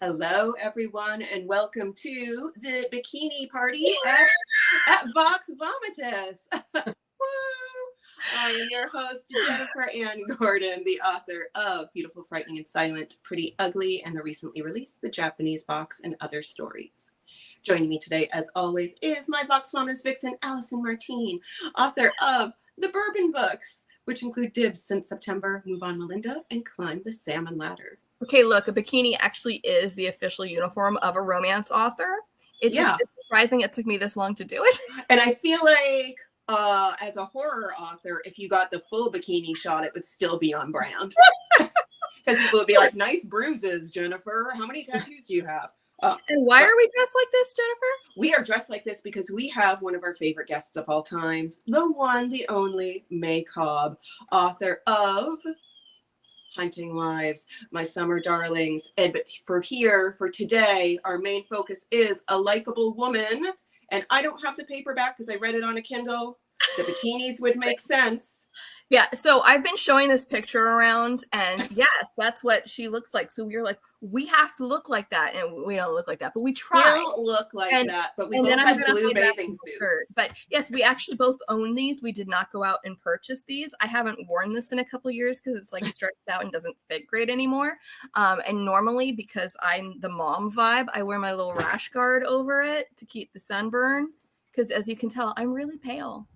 Hello, everyone, and welcome to the bikini party at VOX VOMITUS. Woo! I am your host, Jennifer Ann Gordon, the author of Beautiful, Frightening, and Silent, Pretty Ugly, and the recently released The Japanese Box and Other Stories. Joining me today, as always, is my VOX VOMITUS vixen, Allison Martine, author of the Bourbon books, which include Dibs Since September, Move On Melinda, and Climb the Salmon Ladder. Okay, look, a bikini actually is the official uniform of a romance author. It's just surprising it took me this long to do it. And I feel like as a horror author, if you got the full bikini shot, it would still be on brand. Because people would be like, nice bruises, Jennifer. How many tattoos do you have? And why are we dressed like this, Jennifer? We are dressed like this because we have one of our favorite guests of all times, the one, the only, Meghan Cobb, author of Hunting Wives, My Summer Darlings. And but for today, our main focus is A Likeable Woman. And I don't have the paperback because I read it on a Kindle. The bikinis would make sense. Yeah, so I've been showing this picture around, and yes, that's what she looks like. So we were like, we have to look like that, and we don't look like that, but we try. We don't look like that, but we both have blue bathing suits. But yes, we actually both own these. We did not go out and purchase these. I haven't worn this in a couple of years because it's like stretched out and doesn't fit great anymore. And normally, because I'm the mom vibe, I wear my little rash guard over it to keep the sunburn. Because as you can tell, I'm really pale.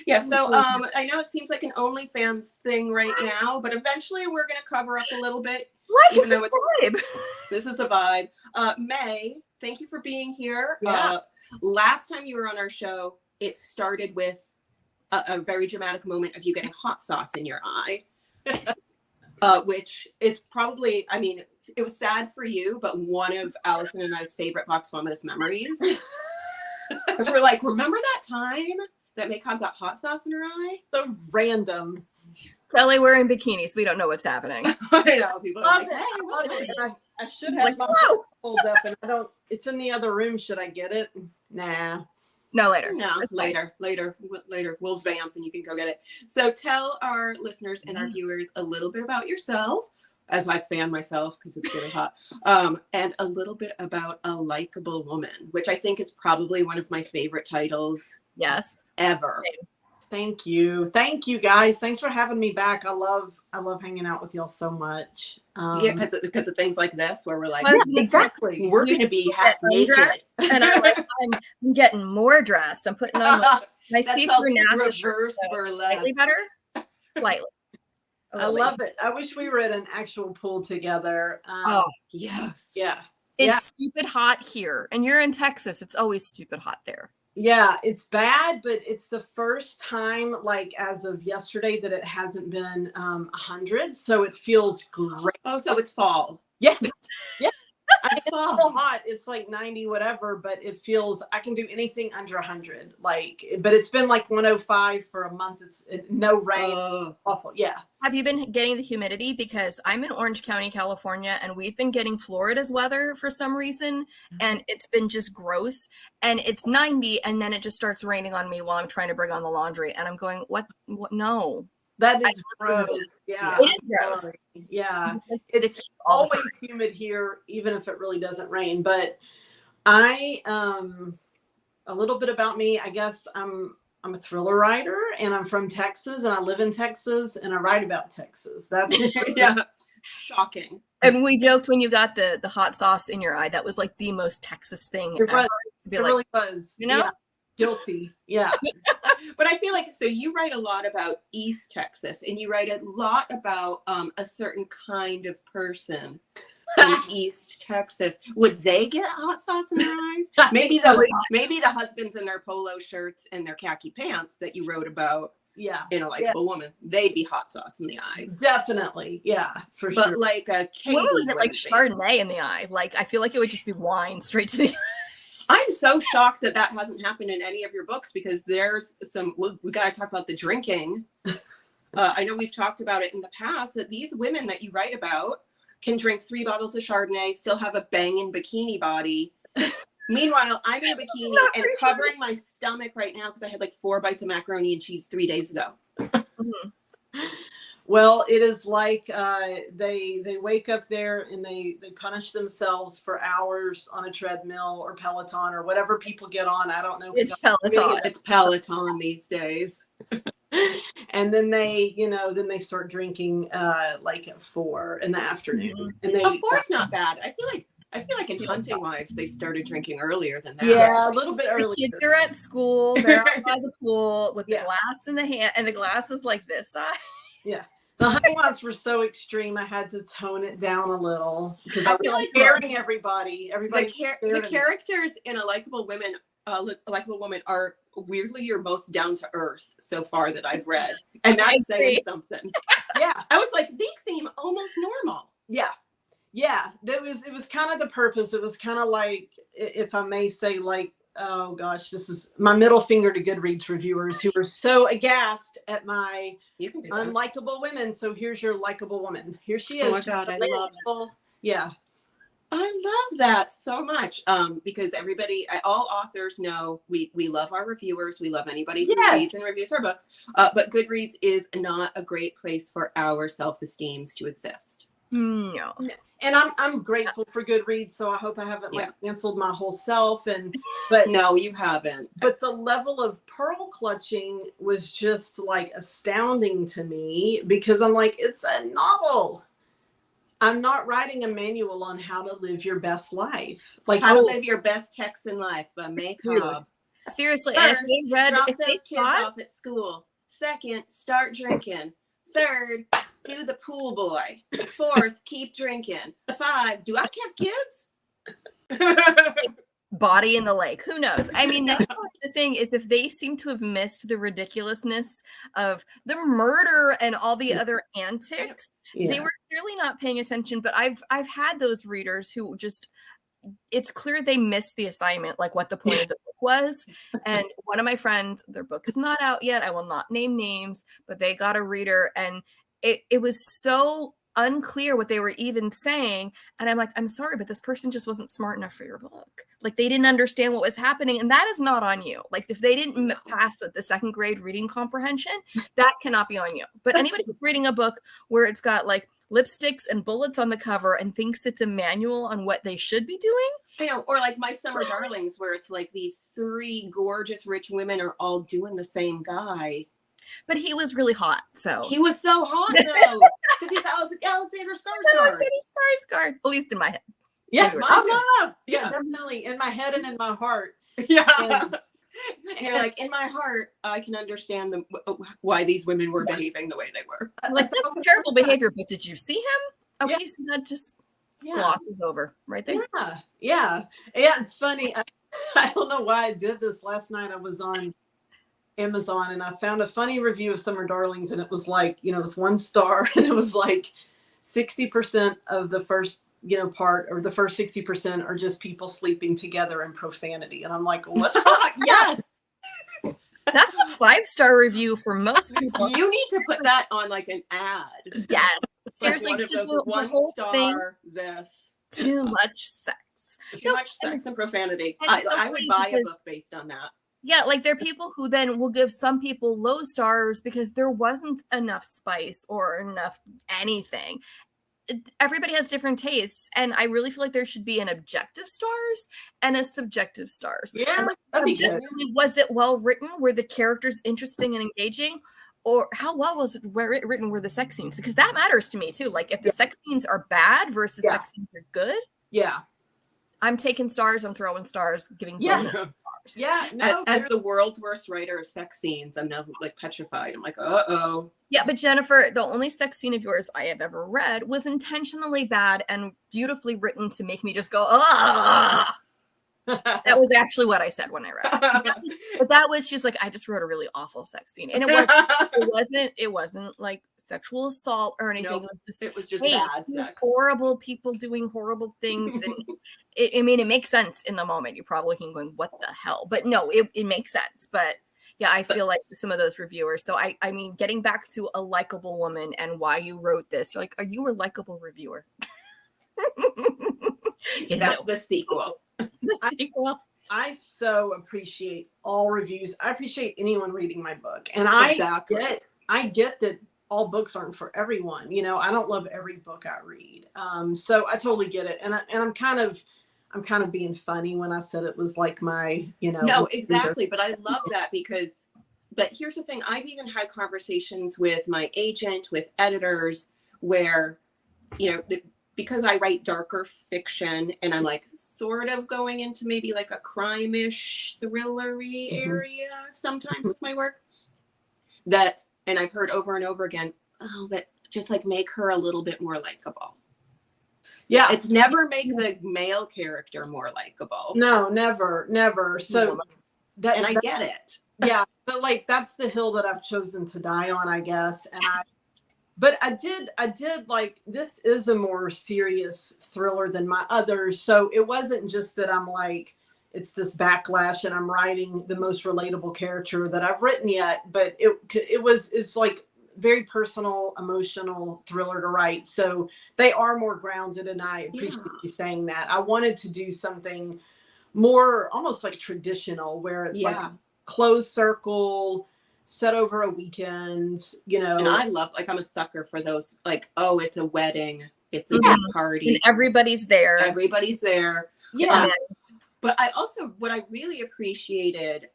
Yeah, so I know it seems like an OnlyFans thing right now, but eventually we're going to cover up a little bit. Like this vibe. This is the vibe. May, thank you for being here. Yeah. Last time you were on our show, it started with a very dramatic moment of you getting hot sauce in your eye, which is probably, I mean, it was sad for you, but one of Allison and I's favorite VOX VOMITUS memories. Because we're like, remember that time that Meghan got hot sauce in her eye? So random. LA, we're in bikinis. We don't know what's happening. I know. People are like, hey, I should have my pulled up, and I don't. It's in the other room. Should I get it? Nah. No, later. No, later. We'll vamp and you can go get it. So tell our listeners and our viewers a little bit about yourself, as I fan myself because it's really hot, and a little bit about A Likeable Woman, which I think is probably one of my favorite titles. Yes. Ever. Thank you, guys. Thanks for having me back. I love hanging out with y'all so much. Yeah, because of things like this, where we're like, exactly, we're gonna be half naked, and I'm getting more dressed. I'm putting on my see-through NASA shirt, slightly better, slightly. I love it. I wish we were at an actual pool together. Oh yes, yeah. It's stupid hot here, and you're in Texas. It's always stupid hot there. Yeah, it's bad, but it's the first time, like as of yesterday, that it hasn't been 100. So it feels great. Oh, so it's fall. Yeah, yeah. It's still hot. It's like 90, whatever, but it feels, I can do anything under 100. Like, but it's been like 105 for a month. It's no rain. Awful. Yeah. Have you been getting the humidity? Because I'm in Orange County, California, and we've been getting Florida's weather for some reason. And it's been just gross. And it's 90, and then it just starts raining on me while I'm trying to bring on the laundry. And I'm going, what? No. That is gross. Yeah. It is gross. Yeah. It's always humid here, even if it really doesn't rain. But a little bit about me, I guess I'm a thriller writer, and I'm from Texas, and I live in Texas, and I write about Texas. That's shocking. And we joked when you got the hot sauce in your eye, that was like the most Texas thing ever. It really was. You know? Yeah. Guilty. Yeah. But I feel like, so you write a lot about East Texas, and you write a lot about a certain kind of person in East Texas. Would they get hot sauce in their eyes? Maybe the husbands in their polo shirts and their khaki pants that you wrote about. Yeah. In A Likeable Woman, they'd be hot sauce in the eyes. Definitely. Yeah, for sure. But like a Katie, what was it, like Chardonnay in the eye? Like, I feel like it would just be wine straight to the eye. I'm so shocked that hasn't happened in any of your books, because there's some, we got to talk about the drinking. I know we've talked about it in the past, that these women that you write about can drink 3 bottles of Chardonnay, still have a banging bikini body. Meanwhile, I'm in a bikini and covering my stomach right now because I had like 4 bites of macaroni and cheese 3 days ago. Well, it is like they wake up there and they punish themselves for hours on a treadmill or Peloton or whatever people get on. I don't know. It's Peloton. It's Peloton these days. And then they, then they start drinking like at 4 in the afternoon. And they 4's not bad. I feel like in Hunting Wives they started drinking earlier than that. Yeah, a little bit earlier. The kids are at school. They're out by the pool with the glass in the hand, and the glass is like this size. Yeah. The Hunting Wives were so extreme. I had to tone it down a little because I feel like scaring everybody. The characters in a Likeable Woman are weirdly your most down to earth so far that I've read, and that's saying something. Yeah, I was like, these seem almost normal. Yeah. It was kind of the purpose. It was kind of like, if I may say, like, oh gosh, this is my middle finger to Goodreads reviewers who are so aghast at my unlikable women. So here's your likable woman. Here she is. Oh my God, I love it. Yeah. I love that so much. Because all authors know we love our reviewers. We love anybody who reads and reviews our books. But Goodreads is not a great place for our self-esteems to exist. No. And I'm grateful for Goodreads, so I hope I haven't canceled my whole self. But no, you haven't. But the level of pearl clutching was just like astounding to me because I'm like, it's a novel. I'm not writing a manual on how to live your best life. Like how to live your best Texan life by Meghan Collins. Seriously, First, and if they read, drop those kids off at school. Second, start drinking. Third, do the pool boy. Fourth, keep drinking. 5, do I have kids? Body in the lake. Who knows? I mean, that's the thing is if they seem to have missed the ridiculousness of the murder and all the other antics, they were clearly not paying attention. But I've had those readers who just, it's clear they missed the assignment, like what the point of the book was. And one of my friends, their book is not out yet. I will not name names, but they got a reader and it was so unclear what they were even saying. And I'm like, I'm sorry, but this person just wasn't smart enough for your book. Like they didn't understand what was happening. And that is not on you. Like if they didn't pass the 2nd grade reading comprehension, that cannot be on you. But anybody who's reading a book where it's got like lipsticks and bullets on the cover and thinks it's a manual on what they should be doing. Or like My Summer Darlings, where it's like these 3 gorgeous rich women are all doing the same guy. But he was really hot, so. He was so hot, though. Because he's Alexander Skarsgård. Skarsgård, at least in my head. Yeah, yeah, definitely. In my head and in my heart. Yeah. And you're like, in my heart, I can understand why these women were behaving the way they were. Like, that's terrible behavior, but did you see him? Okay, so that just glosses over right there. Yeah, it's funny. I don't know why I did this. Last night I was on Amazon and I found a funny review of Summer Darlings and it was like, it was 1 star and it was like 60% of the first, part or the first 60% are just people sleeping together in profanity. And I'm like, what? Yes. That's a 5-star review for most people. You need to put that on like an ad. Yes. Seriously, like just the 1 star thing, this. Too much sex. Too much sex and profanity. I would buy a book based on that. Yeah, like there are people who then will give some people low stars because there wasn't enough spice or enough anything. Everybody has different tastes, and I really feel like there should be an objective stars and a subjective stars. Yeah, like, that'd be good. Was it well written? Were the characters interesting and engaging? Or how well was it written were the sex scenes? Because that matters to me too. Like if the sex scenes are bad versus sex scenes are good. Yeah. I'm taking stars, I'm throwing stars, giving bonus stars. Yeah. No, as the world's worst writer of sex scenes, I'm now like petrified. I'm like, uh-oh. Yeah, but Jennifer, the only sex scene of yours I have ever read was intentionally bad and beautifully written to make me just go, ah. That was actually what I said when I read it. But that was just like, I just wrote a really awful sex scene. And it wasn't like sexual assault or anything. Nope. It was just bad sex. Horrible people doing horrible things. And it makes sense in the moment. You're probably looking going, what the hell? But no, it makes sense. But yeah, I feel like some of those reviewers. So I mean, getting back to A Likeable Woman and why you wrote this, you're like, are you a likable reviewer? That's the sequel. The sequel. I so appreciate all reviews. I appreciate anyone reading my book. And I get that all books aren't for everyone. You know, I don't love every book I read. So I totally get it. And I'm kind of being funny when I said it was like my, you know. No, exactly. But I love that but here's the thing. I've even had conversations with my agent, with editors where, you know, because I write darker fiction and I'm like sort of going into maybe like a crime-ish thrillery area sometimes with my work, and I've heard over and over again, oh, but just like make her a little bit more likable. Yeah. It's never make the male character more likable. No, never. So and I get it. Yeah. But like, that's the hill that I've chosen to die on, I guess. But I did like, this is a more serious thriller than my others. So it wasn't just that I'm like, it's this backlash and I'm writing the most relatable character that I've written yet, but it's like very personal, emotional thriller to write. So they are more grounded, and I appreciate you saying that. I wanted to do something more almost like traditional, where it's like closed circle, set over a weekend, you know. And I love, like, I'm a sucker for those, like, oh, it's a wedding, it's a big party, and everybody's there. Yeah. But I also, what I really appreciated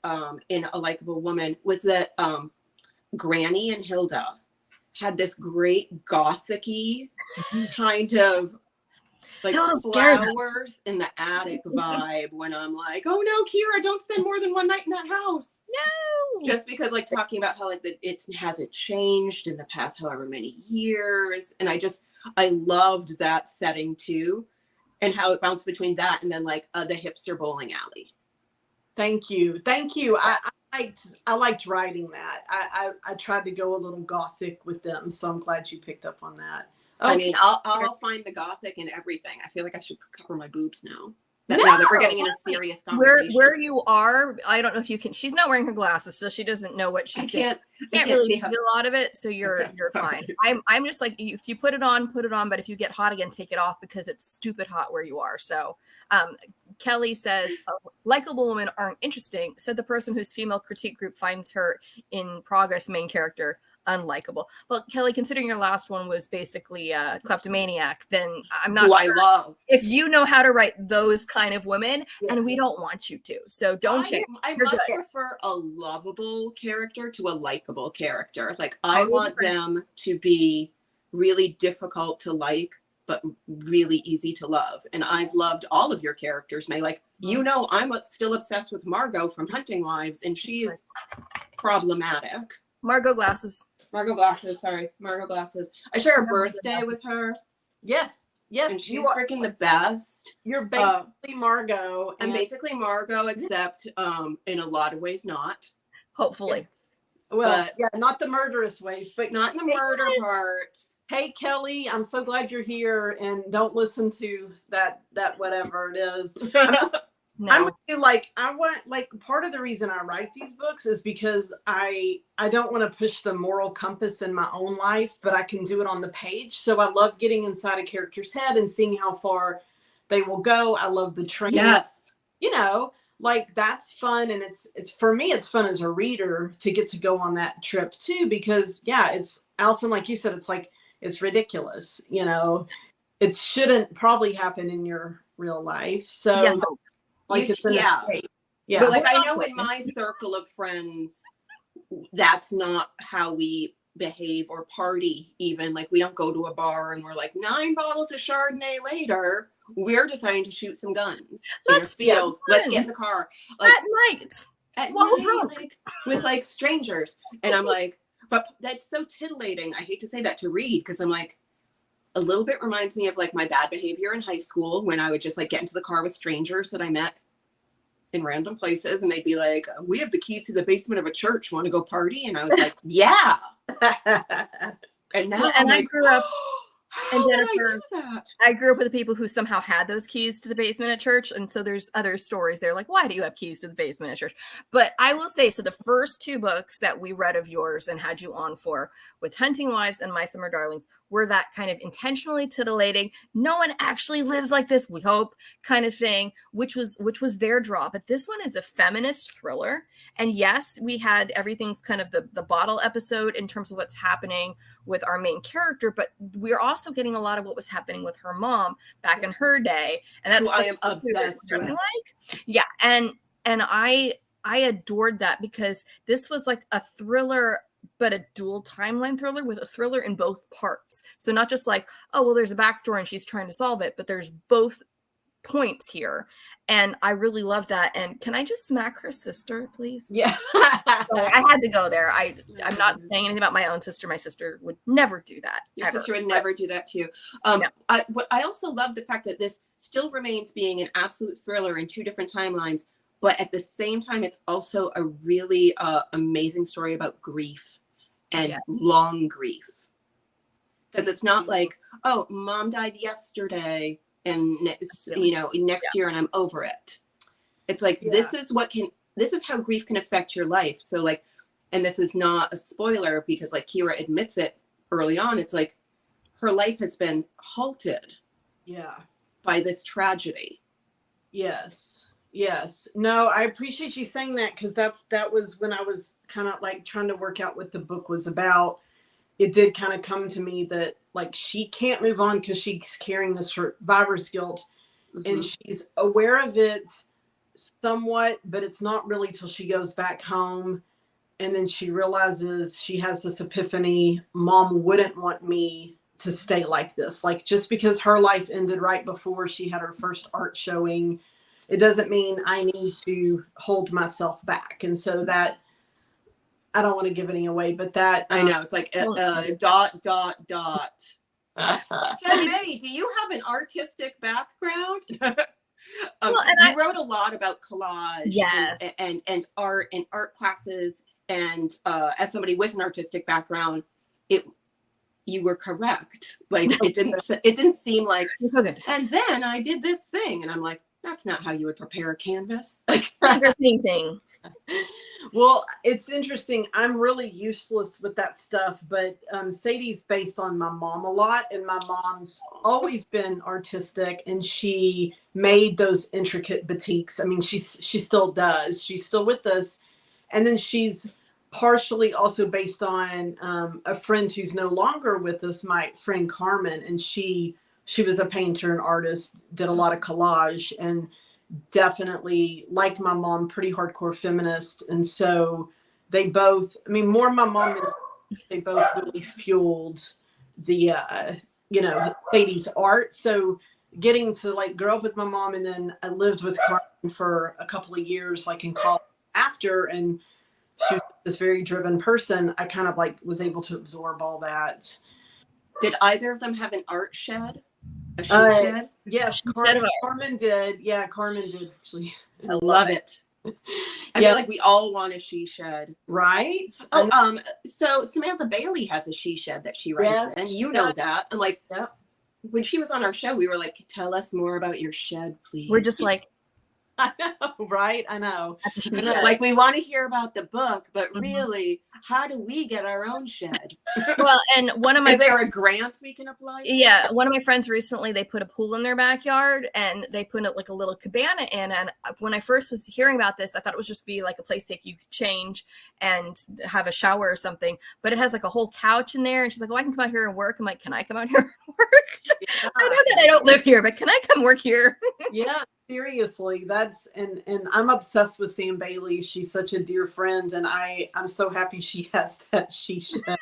in A Likeable Woman was that Granny and Hilda had this great gothic-y kind of like flowers in the attic vibe, when I'm like, oh no, Kira, don't spend more than one night in that house. No. Just because, like, talking about how, like, it hasn't changed in the past however many years. And I loved that setting too. And how it bounced between that and then like the hipster bowling alley. Thank you. I liked writing that. I tried to go a little gothic with them, so I'm glad you picked up on that. Okay. I mean, I'll find the gothic in everything. I feel like I should cover my boobs now. Now that we're getting in a serious conversation. Where you are, I don't know if you can. She's not wearing her glasses, so she doesn't know what she's saying. You can't really see a lot of it, so you're fine. I'm just like, if you put it on, but if you get hot again, take it off, because it's stupid hot where you are. So Kelly says, Likeable women aren't interesting, said the person whose female critique group finds her in progress main character unlikable. Well, Kelly, considering your last one was basically a kleptomaniac, then I'm not sure I love if you know how to write those kind of women, and we don't want you to. So don't change. I much prefer a lovable character to a likable character. Like, I want them to be really difficult to like, but really easy to love. And I've loved all of your characters, May. Like, you know, I'm still obsessed with Margot from Hunting Wives, and she is problematic. Margot Glasses. I share a birthday with her. Yes. And she's freaking the best. You're basically Margot. I'm basically Margot, except in a lot of ways not. Hopefully. Yes. Well, not the murderous ways, but not in the murder part. Hey, Kelly, I'm so glad you're here, and don't listen to that whatever it is. I'm with you. Like, I want, like, part of the reason I write these books is because I don't want to push the moral compass in my own life, but I can do it on the page. So I love getting inside a character's head and seeing how far they will go. I love the training. Yes. You know, like, that's fun. And it's for me, it's fun as a reader to get to go on that trip too, because it's, Allison, like you said, it's like, it's ridiculous. You know, it shouldn't probably happen in your real life. So like, it's an escape. Yeah. But like, I know in my circle of friends, that's not how we behave or party even. Like, we don't go to a bar and we're like 9 bottles of Chardonnay later. We're deciding to shoot some guns in a field. Let's get in the car. Like, at night, like, with like strangers. And I'm like, but that's so titillating. I hate to say that to read, because I'm like, a little bit reminds me of like my bad behavior in high school, when I would just like get into the car with strangers that I met in random places, and they'd be like, we have the keys to the basement of a church, want to go party? And I was like, yeah. And now I grew up, and Jennifer, I grew up with the people who somehow had those keys to the basement at church. And so there's other stories. They're like, why do you have keys to the basement at church? But I will say, so the first 2 books that we read of yours and had you on for, with Hunting Wives and My Summer Darlings, were that kind of intentionally titillating, no one actually lives like this, we hope, kind of thing, which was their draw. But this one is a feminist thriller. And yes, we had everything's kind of the bottle episode in terms of what's happening with our main character, but we're also getting a lot of what was happening with her mom back in her day, and that's Who I am obsessed with. Like, yeah, and I adored that because this was like a thriller, but a dual timeline thriller with a thriller in both parts. So not just like, oh, well, there's a backstory and she's trying to solve it, but there's both points here. And I really love that. And can I just smack her sister, please? Yeah. Sorry, I had to go there. I'm not saying anything about my own sister. My sister would never do that. Your ever. sister would never do that to you. I also love the fact that this still remains being an absolute thriller in two different timelines, but at the same time, it's also a really amazing story about grief and long grief. Because it's not like, oh, mom died yesterday and it's, next year and I'm over it. It's like, this is how grief can affect your life. So like, and this is not a spoiler because like Kira admits it early on. It's like her life has been halted by this tragedy. Yes. No, I appreciate you saying that because that was when I was kind of like trying to work out what the book was about. It did kind of come to me that like she can't move on because she's carrying this survivor's guilt, and she's aware of it somewhat, but it's not really till she goes back home, and then she realizes she has this epiphany. Mom wouldn't want me to stay like this. Like just because her life ended right before she had her first art showing, it doesn't mean I need to hold myself back. And so that, I don't want to give any away, but that I know it's like ... So May, do you have an artistic background? You wrote a lot about collage and art and art classes, and as somebody with an artistic background, you were correct. Like it didn't seem like and then I did this thing and I'm like, that's not how you would prepare a canvas. Like painting. Well, it's interesting. I'm really useless with that stuff, but Sadie's based on my mom a lot, and my mom's always been artistic, and she made those intricate batiks. I mean, she still does. She's still with us, and then she's partially also based on a friend who's no longer with us, my friend Carmen, and she was a painter and artist, did a lot of collage, and definitely, like my mom, pretty hardcore feminist. And so they both, I mean, more my mom and they both really fueled the Sadie's art. So getting to like grow up with my mom, and then I lived with Carmen for a couple of years, like in college after, and she was this very driven person. I kind of like was able to absorb all that. Did either of them have an art shed? A she shed? Yes, Carmen did. Yeah, Carmen did actually. I love it. I feel like we all want a she shed, right? Oh, so Samantha Bailey has a she shed that she writes, and you know that. And like, when she was on our show, we were like, "Tell us more about your shed, please." We're just like, I know, right? I know. Like we want to hear about the book, but really, how do we get our own shed? Well, and one of my is there a grant we can apply for? Yeah, one of my friends recently, they put a pool in their backyard and they put like a little cabana in. And when I first was hearing about this, I thought it was just be like a place that you could change and have a shower or something. But it has like a whole couch in there, and she's like, "Oh, I can come out here and work." I'm like, "Can I come out here and work?" Yeah. I know that I don't live here, but can I come work here? Yeah. Seriously, that's and I'm obsessed with Sam Bailey. She's such a dear friend, and I'm so happy she has that she shed.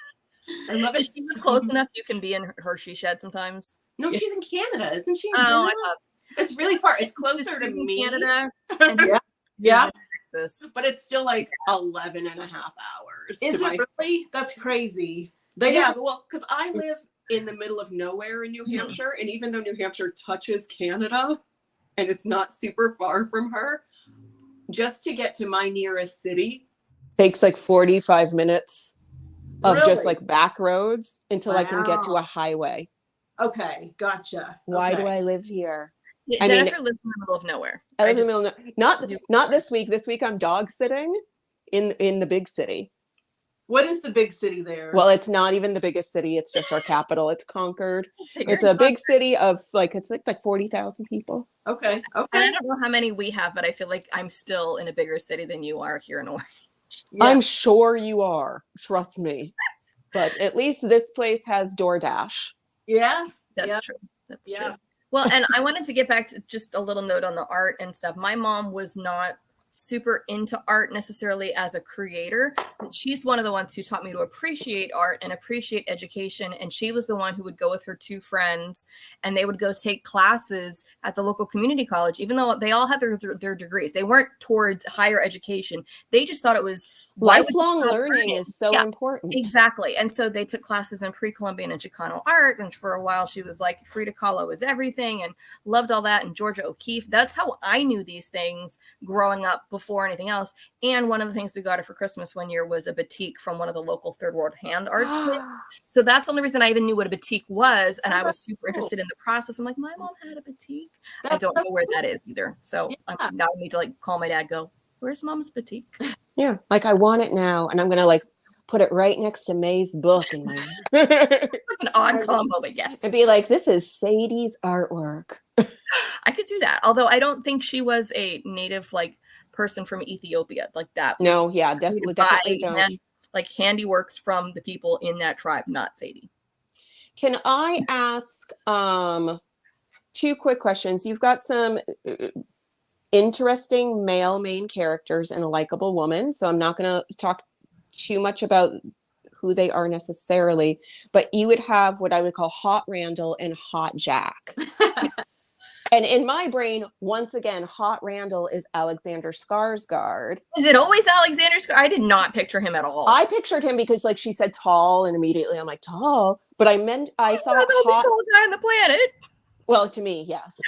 I love it. She's close enough you can be in her she shed sometimes. No, she's in Canada, isn't she? Oh, I thought it's really far. It's closer to me. Canada. Yeah. But it's still like 11 and a half hours. Is it really? That's crazy. Well, because I live in the middle of nowhere in New Hampshire, and even though New Hampshire touches Canada, and it's not super far from her, just to get to my nearest city takes like 45 minutes of just like back roads until I can get to a highway. Okay, gotcha. Why do I live here? Yeah, Jennifer lives in the middle of nowhere. I live in the middle of nowhere. Not this week. This week I'm dog sitting in the big city. What is the big city there? Well, it's not even the biggest city. It's just our capital. It's Concord. It's a big city of like, it's like 40,000 people. Okay. And I don't know how many we have, but I feel like I'm still in a bigger city than you are here in Orange. Yeah. I'm sure you are. Trust me. But at least this place has DoorDash. Yeah. That's Yeah. true. That's Yeah. true. Well, and I wanted to get back to just a little note on the art and stuff. My mom was not super into art necessarily as a creator. She's one of the ones who taught me to appreciate art and appreciate education. And she was the one who would go with her two friends and they would go take classes at the local community college, even though they all had their degrees. They weren't towards higher education. They just thought it was lifelong learning is so important. Exactly. And so they took classes in pre-Columbian and Chicano art. And for a while, she was like, Frida Kahlo is everything and loved all that. And Georgia O'Keeffe. That's how I knew these things growing up before anything else. And one of the things we got her for Christmas one year was a batik from one of the local third world hand arts places. So that's the only reason I even knew what a batik was. And I was super interested in the process. I'm like, my mom had a batik. I don't know where that is either. So now I need to like call my dad, go, where's mom's batik? Yeah, like I want it now, and I'm gonna like put it right next to May's book in my an odd combo, but yes, and be like, "This is Sadie's artwork." I could do that, although I don't think she was a native like person from Ethiopia like that. No, yeah, definitely don't. Like handiworks from the people in that tribe, not Sadie. Can I ask two quick questions? You've got some interesting male main characters in A Likeable Woman, so I'm not going to talk too much about who they are necessarily, but you would have what I would call Hot Randall and Hot Jack. And in my brain, once again, Hot Randall is Alexander Skarsgård. Is it always Alexander Skarsgård? I did not picture him at all. I pictured him because like she said tall, and immediately I'm like, tall, but I thought the tallest guy on the planet. Well, to me, yes.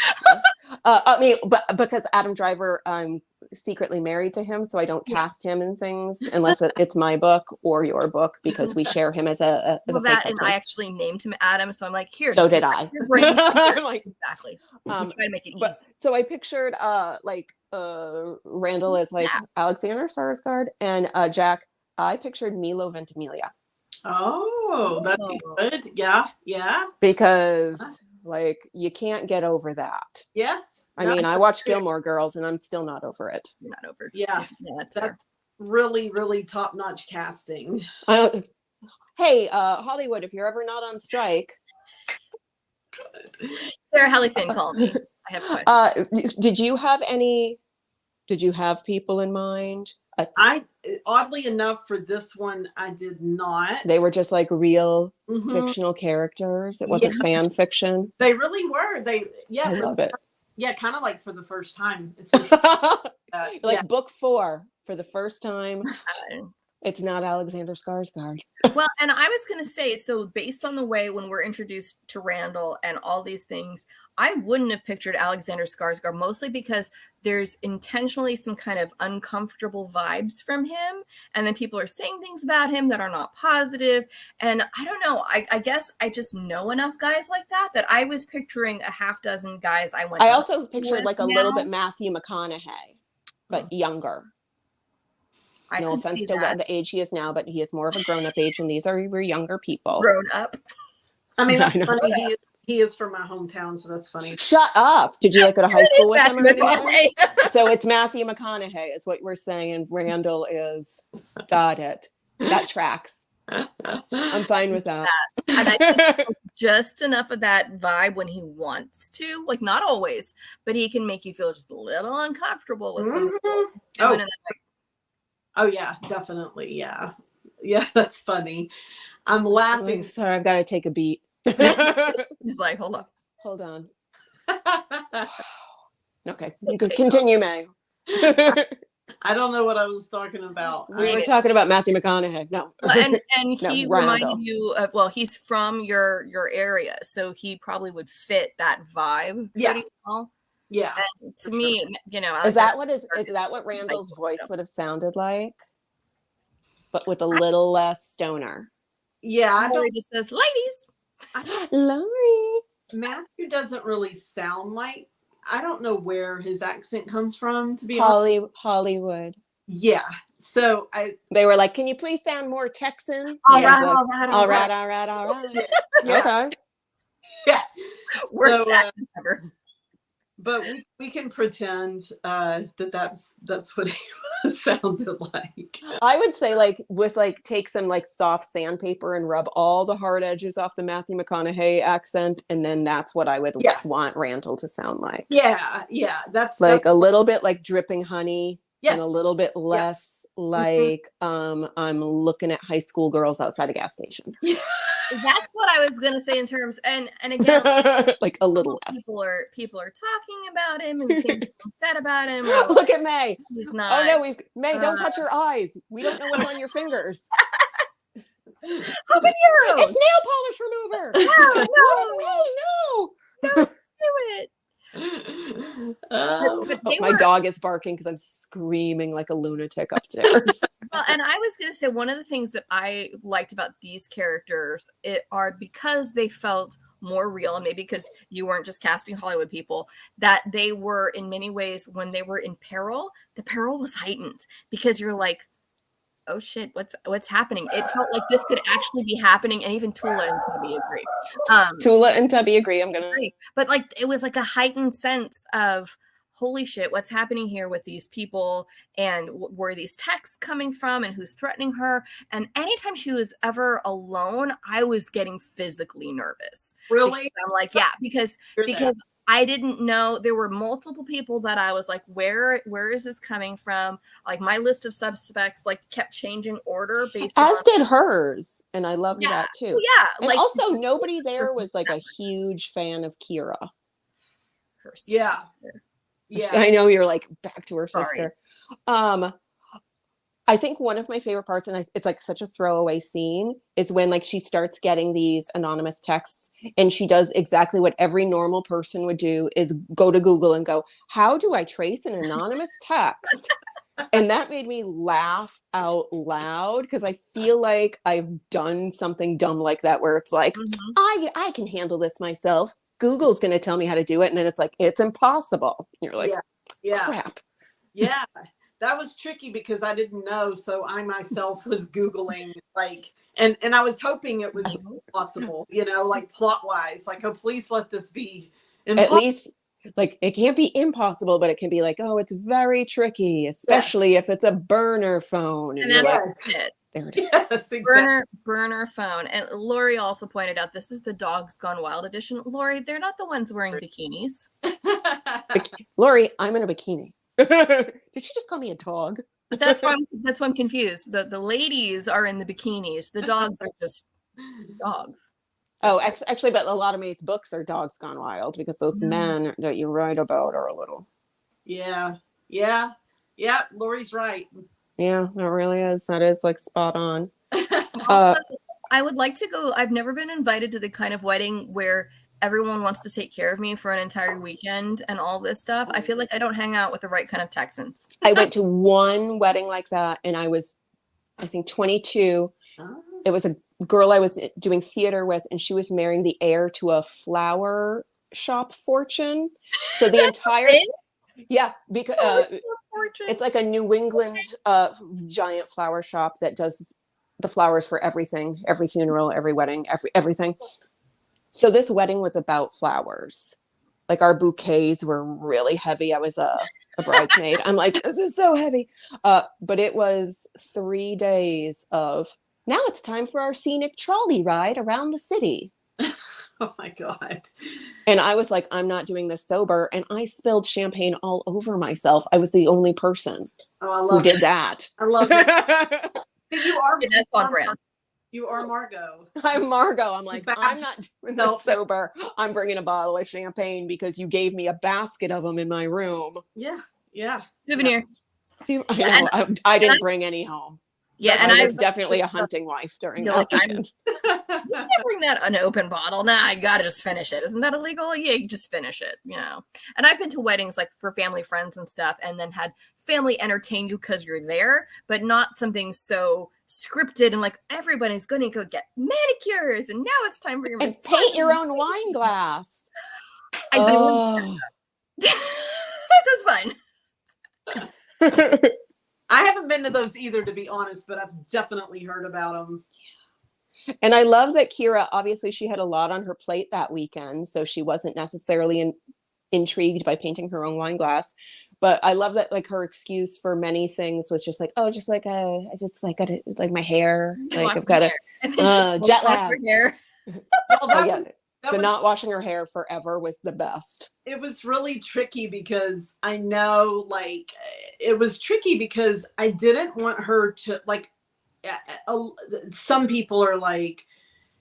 I mean, but because Adam Driver, I'm secretly married to him, so I don't cast him in things unless it's my book or your book, because we share him as a that, and I actually named him Adam, so I'm like, here. So did I. I'm like, exactly. Try to make it easy. So I pictured Randall as like Alexander Skarsgård, and Jack, I pictured Milo Ventimiglia. Oh, that's good. Yeah, yeah. Because like you can't get over that. Yes. I mean, I watched Gilmore Girls and I'm still not over it. You're not over it. Yeah. That's really, really top-notch casting. Hey, Hollywood, if you're ever not on strike. Sarah Hallifin called me. I have questions. Did you have people in mind? Oddly enough, for this one, I did not. They were just like real fictional characters. It wasn't fan fiction. They really were. I love it. Yeah, kind of like for the first time. It's like book 4 for the first time. It's not Alexander Skarsgård. Well, and I was going to say, so based on the way when we're introduced to Randall and all these things, I wouldn't have pictured Alexander Skarsgård, mostly because there's intentionally some kind of uncomfortable vibes from him. And then people are saying things about him that are not positive. And I don't know, I guess I just know enough guys like that I was picturing a half dozen guys I also pictured like a little bit Matthew McConaughey, but younger. No offense to the age he is now, but he is more of a grown-up age, and these are younger people. Grown up. I mean, that's funny. He is from my hometown, so that's funny. Shut up! Did you like go to high school with him? So it's Matthew McConaughey, is what we're saying, and Randall is. Got it. That tracks. I'm fine with that. And I think just enough of that vibe when he wants to, like not always, but he can make you feel just a little uncomfortable with some people. Oh yeah, definitely. Yeah. Yeah, that's funny. I'm laughing. Sorry, I've got to take a beat. He's like, hold on. Okay, continue, May. I don't know what I was talking about. We were talking about Matthew McConaughey. No. And he reminded you of, well, he's from your area, so he probably would fit that vibe pretty well. Yeah. And to me, is that what Randall's voice would have sounded like? But with a little less stoner. Yeah. He just says, ladies. Laurie. Matthew doesn't really sound like, I don't know where his accent comes from, to be honest. Hollywood. Yeah. So they were like, can you please sound more Texan? All right. Okay. Yeah. Worst accent ever. but we can pretend that's what he sounded like. I would say take some like soft sandpaper and rub all the hard edges off the Matthew McConaughey accent, and then that's what I would want Randall to sound like. Yeah, that's a little bit like dripping honey, yes. and a little bit less like I'm looking at high school girls outside a gas station. That's what I was gonna say in terms, and again, like a little less. People are talking about him and being upset about him. Look at May. He's not. Oh no, May, don't touch your eyes. We don't know what's on your fingers. Open your It's nail polish remover. No. Don't do it. My dog is barking because I'm screaming like a lunatic upstairs. Well, and I was going to say one of the things that I liked about these characters are because they felt more real, and maybe because you weren't just casting Hollywood people, that they were in many ways, when they were in peril, the peril was heightened because you're like, oh shit, what's happening? It felt like this could actually be happening, and even Tula and Tubby agree. Tula and Tubby agree. I'm gonna agree. But like it was like a heightened sense of holy shit, what's happening here with these people, and where are these texts coming from, and who's threatening her? And anytime she was ever alone, I was getting physically nervous. Really? I'm like, yeah, because I didn't know. There were multiple people that I was like, where is this coming from? Like my list of suspects like kept changing order based on did hers, and I loved that too. Yeah. And like also nobody there was like a huge fan of Kira. Her yeah. sister. Yeah. I know you're like back to her sister. I think one of my favorite parts, and it's like such a throwaway scene, is when like she starts getting these anonymous texts, and she does exactly what every normal person would do, is go to Google and go, how do I trace an anonymous text? And that made me laugh out loud because I feel like I've done something dumb like that, where it's like, I can handle this myself. Google's going to tell me how to do it. And then it's like, it's impossible. And you're like, crap. Yeah. That was tricky because I didn't know. So I myself was Googling and I was hoping it was possible, like plot wise, like, oh, please let this be impossible. At least like it can't be impossible, but it can be like, oh, it's very tricky, especially if it's a burner phone. And that's it. There it is. Yes, exactly. Burner phone. And Lori also pointed out this is the Dogs Gone Wild edition. Lori, they're not the ones wearing bikinis. Lori, I'm in a bikini. Did she just call me a dog? That's why I'm confused. The ladies are in the bikinis. The dogs are just dogs. Oh, actually, but a lot of May's books are Dogs Gone Wild because those men that you write about are a little. Yeah. Lori's right. Yeah, it really is. That is like spot on. Also, I would like to go. I've never been invited to the kind of wedding where everyone wants to take care of me for an entire weekend and all this stuff. I feel like I don't hang out with the right kind of Texans. I went to one wedding like that, and I was, I think, 22. It was a girl I was doing theater with, and she was marrying the heir to a flower shop fortune. So the entire because it's like a New England giant flower shop that does the flowers for everything, every funeral, every wedding, everything. So this wedding was about flowers. Like our bouquets were really heavy. I was a bridesmaid. I'm like, this is so heavy. But it was 3 days of, now it's time for our scenic trolley ride around the city. Oh my God. And I was like, I'm not doing this sober. And I spilled champagne all over myself. I was the only person who did that. I love it. You are, that's on brand. You are Margot. I'm Margot. I'm like, I'm not doing this sober. I'm bringing a bottle of champagne because you gave me a basket of them in my room. Yeah. Souvenir. See, I didn't bring any home. Yeah, and I was definitely a hunting wife during that weekend. You can't bring that an open bottle. Nah, I gotta just finish it. Isn't that illegal? Yeah, you just finish it, And I've been to weddings like for family friends and stuff, and then had family entertain you because you're there, but not something so scripted and like everybody's gonna go get manicures, and now it's time for your and paint your own wine glass. I did. This is fun. I haven't been to those either, to be honest, but I've definitely heard about them. And I love that Kira, obviously she had a lot on her plate that weekend, so she wasn't necessarily intrigued by painting her own wine glass. But I love that like her excuse for many things was just like, oh, just like I just like got like my hair, like I've got a jet lag. Well, The not washing her hair forever was the best. It was really tricky because I know, like, it was tricky because I didn't want her to, like, some people are like,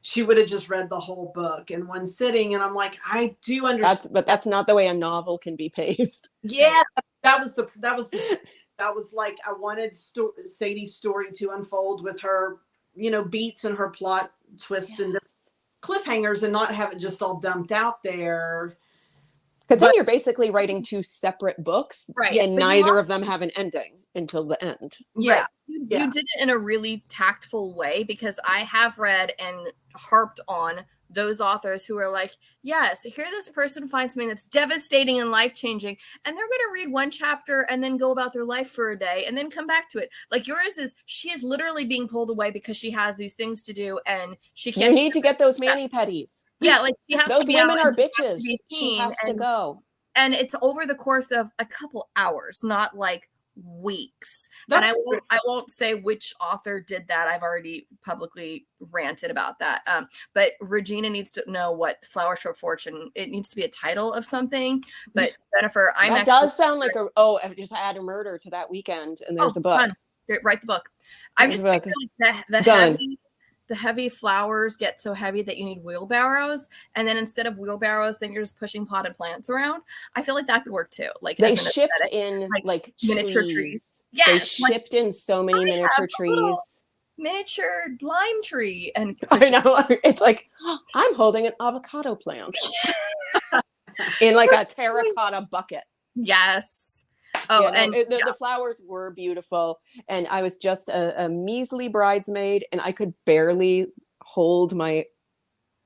she would have just read the whole book in one sitting. And I'm like, I do understand. But that's not the way a novel can be paced. Yeah, that was like, I wanted Sadie's story to unfold with her, you know, beats and her plot twist and cliffhangers and not have it just all dumped out there. Because then you're basically writing two separate books, right? And neither of them have an ending until the end. Yeah. Right. You did it in a really tactful way, because I have read and harped on those authors who are like, yes, here this person finds something that's devastating and life-changing, and they're going to read one chapter and then go about their life for a day and then come back to it. Like yours is, she is literally being pulled away because she has these things to do and she can't. You need to get those mani-pedis. Yeah, like she has those to be women out are bitches. She has to go. And it's over the course of a couple hours, not like weeks. And I won't say which author did that. I've already publicly ranted about that. But Regina needs to know what Flower Short Fortune, it needs to be a title of something. But Jennifer, that does sound like I just add a murder to that weekend and there's a book. Fun. Write the book. I'm just picturing the heavy flowers get so heavy that you need wheelbarrows, and then instead of wheelbarrows, then you're just pushing potted plants around. I feel like that could work too. Like they shipped in like miniature trees. Yes, they shipped in so many miniature trees. Miniature lime tree, and I know it's like I'm holding an avocado plant in like a terracotta bucket. Yes. Oh, and the flowers were beautiful. And I was just a measly bridesmaid, and I could barely hold my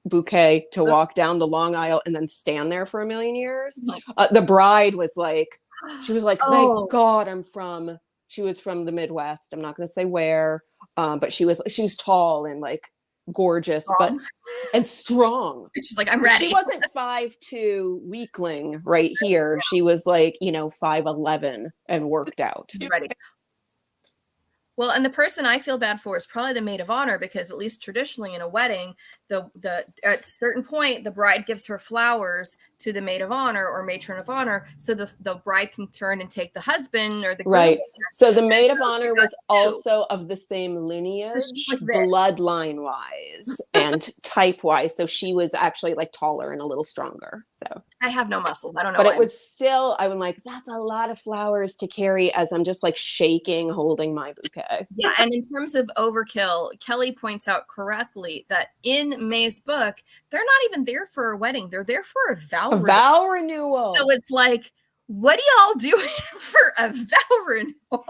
bouquet to walk down the long aisle and then stand there for a million years. The bride was like, she was like, thank God she was from the Midwest. I'm not going to say where, but she was tall and like gorgeous, and strong. She's like, I'm ready. She wasn't 5'2" weakling right here. She was like, 5'11" and worked out. Ready. Well, and the person I feel bad for is probably the maid of honor, because at least traditionally in a wedding, the at a certain point, the bride gives her flowers to the maid of honor or matron of honor, so the bride can turn and take the husband or the groom. Right. So the maid of honor was also of the same lineage, bloodline wise and type wise. So she was actually like taller and a little stronger. So I have no muscles. I don't know. But it was still, I'm like, that's a lot of flowers to carry as I'm just like shaking, holding my bouquet. Yeah. And in terms of overkill, Kelly points out correctly that in May's book, they're not even there for a wedding. They're there for a vow renewal. So it's like, what are y'all doing for a vow renewal?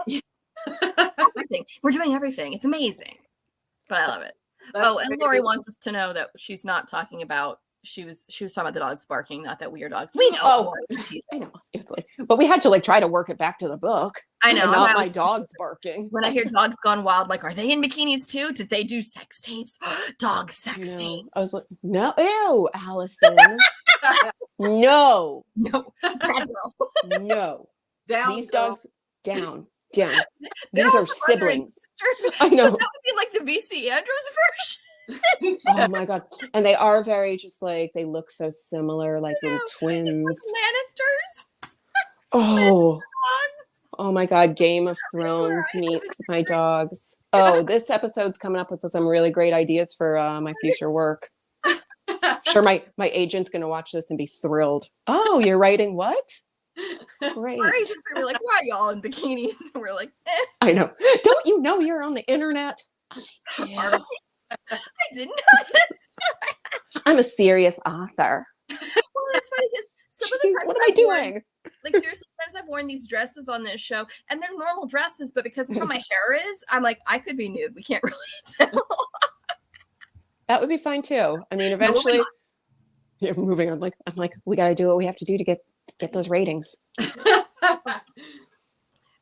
Everything. We're doing everything. It's amazing. But I love it. And Lori wants us to know that she's not talking about, she was talking about the dogs barking, not that weird dogs. We know. I know. It's like, but we had to like try to work it back to the book. I know. Not my dogs barking. When I hear dogs gone wild, like, are they in bikinis too? Did they do sex tapes? Dog sex tapes. I was like, no, ew, Allison. No. Bad girl. No. Down, these dogs down. These are siblings. I know. So that would be like the VC Andrews version. Oh my God. And they are very just like, they look so similar, like little twins. Lannisters. Oh my God. Game of Thrones meets my dogs. Oh, this episode's coming up with some really great ideas for my future work. Sure, my agent's going to watch this and be thrilled. Oh, you're writing what? Great. Our agents were like, why are y'all in bikinis? And we're like, I know. Don't you know you're on the internet? I didn't notice. I'm a serious author. Well, it's funny because some of the times what am I doing? Like seriously, sometimes I've worn these dresses on this show, and they're normal dresses, but because of how my hair is, I'm like, I could be nude. We can't really tell. That would be fine too. I mean, eventually, you're moving on. I'm like, we got to do what we have to do to get those ratings.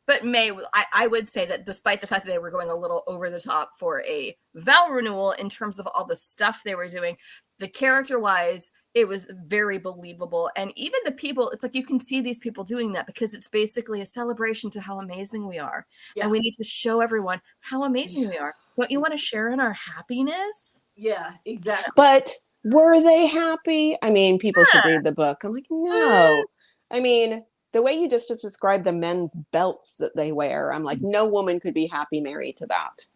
But May, I would say that despite the fact that they were going a little over the top for a vow renewal in terms of all the stuff they were doing, the character-wise, it was very believable. And even the people, it's like you can see these people doing that because it's basically a celebration to how amazing we are. Yeah. And we need to show everyone how amazing we are. Don't you want to share in our happiness? Yeah, exactly. But were they happy? I mean, people should read the book. I'm like, no. I mean, the way you just described the men's belts that they wear, I'm like, no woman could be happy married to that.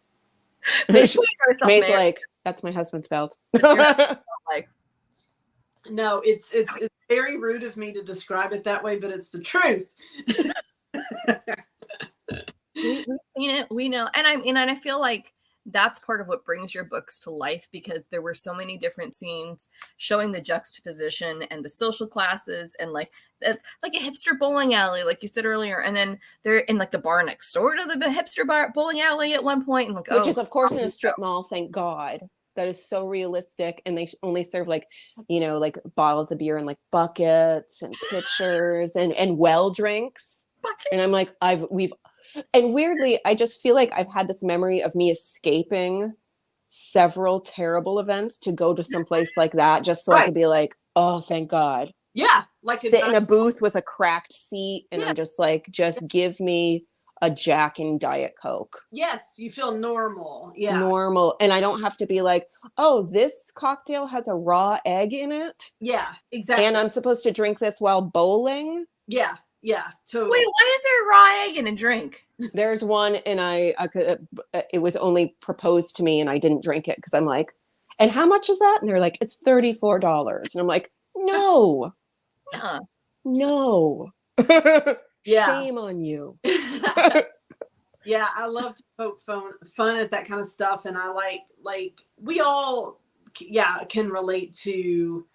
May's like, that's my husband's belt. Like, no, it's very rude of me to describe it that way, but it's the truth. We've seen it, we know, and I feel like that's part of what brings your books to life, because there were so many different scenes showing the juxtaposition and the social classes, and like a hipster bowling alley, like you said earlier, and then they're in like the bar next door to the hipster bar bowling alley at one point, and like, which is of course in a strip mall. Thank God. That is so realistic, and they only serve like, like bottles of beer in like buckets and pitchers and well drinks. And I'm like, and weirdly, I just feel like I've had this memory of me escaping several terrible events to go to some place like that, just so I could be like, oh, thank God. Yeah. Like sit in a booth with a cracked seat, and I'm just like, just give me a Jack and Diet Coke. Yes, you feel normal. Yeah. Normal. And I don't have to be like, oh, this cocktail has a raw egg in it. Yeah, exactly. And I'm supposed to drink this while bowling. Yeah. Yeah. Totally. Wait, why is there a raw egg in a drink? There's one, and it was only proposed to me, and I didn't drink it because I'm like, and how much is that? And they're like, it's $34. And I'm like, no. Yeah. No. Yeah. Shame on you. Yeah, I love to poke fun at that kind of stuff, and I like we all can relate to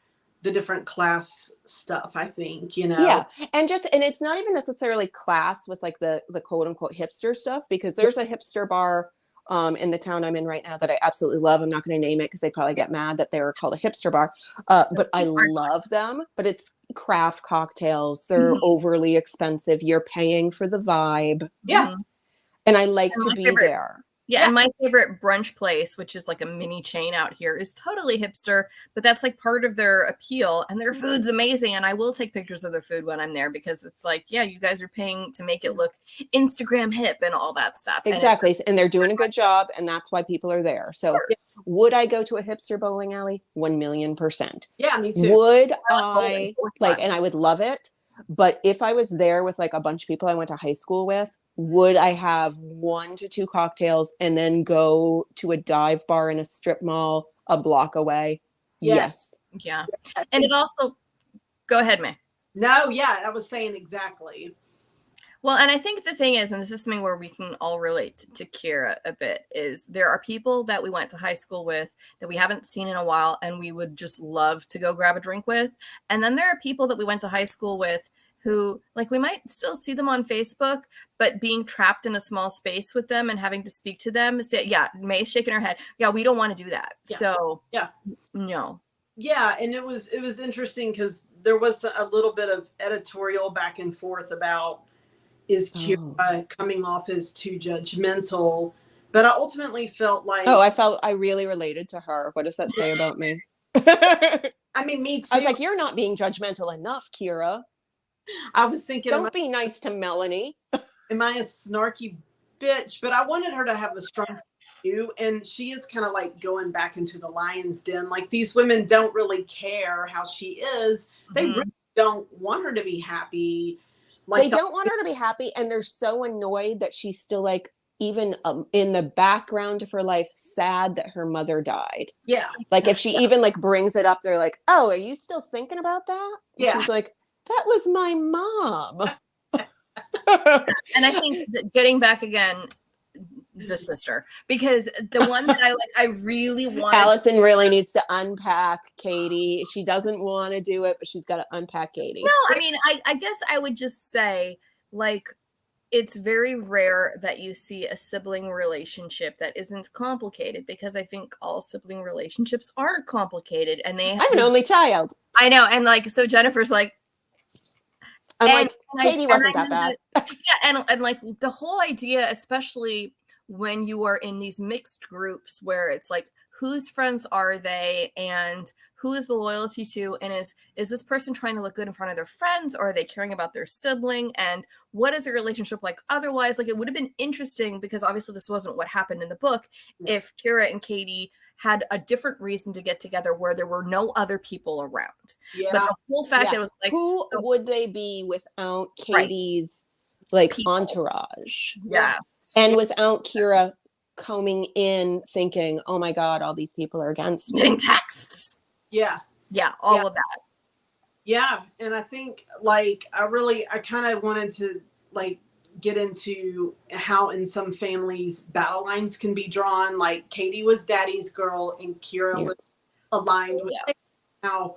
the different class stuff, I think, Yeah. And it's not even necessarily class with like the quote unquote hipster stuff, because there's a hipster bar in the town I'm in right now that I absolutely love. I'm not going to name it because they probably get mad that they're called a hipster bar. But I love them. But it's craft cocktails. They're overly expensive. You're paying for the vibe. Yeah. And I like to be there. Yeah, and my favorite brunch place, which is like a mini chain out here, is totally hipster, but that's like part of their appeal, and their food's amazing, and I will take pictures of their food when I'm there, because it's like, yeah, you guys are paying to make it look Instagram hip and all that stuff. Exactly, and they're doing a good job, and that's why people are there. So would I go to a hipster bowling alley? 1,000,000%. Yeah, me too. Would I, and I would love it, but if I was there with like a bunch of people I went to high school with, would I have 1 to 2 cocktails and then go to a dive bar in a strip mall a block away? Yes. Yeah. And it also, go ahead, May. No, yeah, I was saying exactly. Well, and I think the thing is, and this is something where we can all relate to Kira a bit, is there are people that we went to high school with that we haven't seen in a while, and we would just love to go grab a drink with. And then there are people that we went to high school with who, like, we might still see them on Facebook, but being trapped in a small space with them and having to speak to them, May's shaking her head. Yeah, we don't want to do that. Yeah. So no. Yeah, and it was interesting because there was a little bit of editorial back and forth about, is Kira coming off as too judgmental? But I ultimately felt like... I really related to her. What does that say about me? I mean, me too. I was like, you're not being judgmental enough, Kira. I was thinking, don't be nice to Melanie. Am I a snarky bitch? But I wanted her to have a strong view, and she is kind of like going back into the lion's den. Like, these women don't really care how she is. They really don't want her to be happy. Like, they don't want her to be happy, and they're so annoyed that she's still like, even in the background of her life, sad that her mother died. Yeah. Like, if she even like brings it up, they're like, oh, are you still thinking about that? And she's like, that was my mom. And I think that getting back again, the sister, because the one that I really want. Allison really needs to unpack Katie. She doesn't want to do it, but she's got to unpack Katie. No, I mean, I guess I would just say, like, it's very rare that you see a sibling relationship that isn't complicated, because I think all sibling relationships are complicated, and I'm an only child. I know, and like, so Jennifer's like, And Katie wasn't that bad. Yeah, and like the whole idea, especially when you are in these mixed groups where it's like, whose friends are they and who is the loyalty to, and is this person trying to look good in front of their friends, or are they caring about their sibling, and what is the relationship like otherwise? Like, it would have been interesting, because obviously this wasn't what happened in the book, if Kira and Katie had a different reason to get together where there were no other people around. Yeah. But the whole fact that it was like, who would they be without Katie's like People. entourage? Yes. And without Kira coming in thinking, oh my God, all these people are against me. Getting texts. Yeah. Yeah, all of that. Yeah. And I think like I kind of wanted to like get into how in some families battle lines can be drawn. Like Katie was daddy's girl and Kira was aligned with how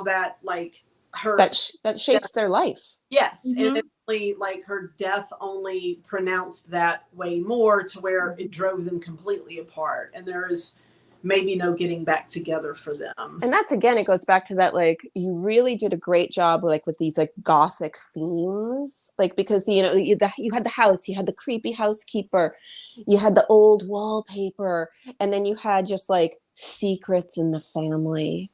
that like her that shapes their life. Yes. And it really, like her death only pronounced that way more, to where it drove them completely apart, and there is maybe no getting back together for them. And that's, again, it goes back to that, like, you really did a great job, like, with these, like, gothic themes, like, because, you know, you had the house, you had the creepy housekeeper, you had the old wallpaper, and then you had just, like, secrets in the family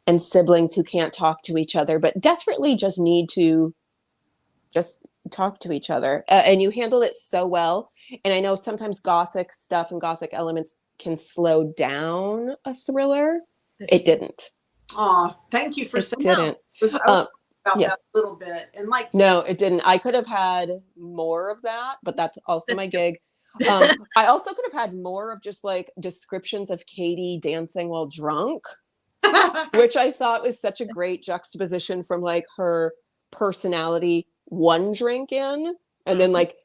and siblings who can't talk to each other, but desperately just need to just talk to each other. And you handled it so well. And I know sometimes gothic stuff and gothic elements can slow down a thriller. It didn't. Oh, thank you for saying that. About that a little bit. And like, no, it didn't. I could have had more of that, but that's also my gig. I also could have had more of just like descriptions of Katie dancing while drunk, which I thought was such a great juxtaposition from like her personality one drink in, and then like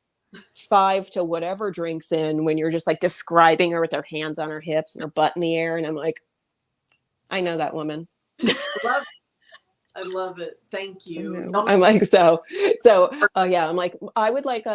5 to whatever drinks in, when you're just like describing her with her hands on her hips and her butt in the air. And I'm like, I know that woman. I love it. Thank you. I'm like, so yeah, I'm like, I would like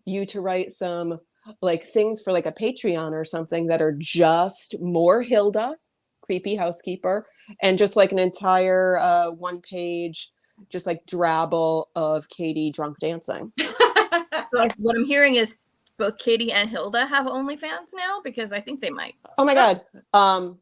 you to write some like things for like a Patreon or something that are just more Hilda, creepy housekeeper, and just like an entire 1-page just like drabble of Katie drunk dancing. So what I'm hearing is both Katie and Hilda have OnlyFans now, because I think they might. Oh my God.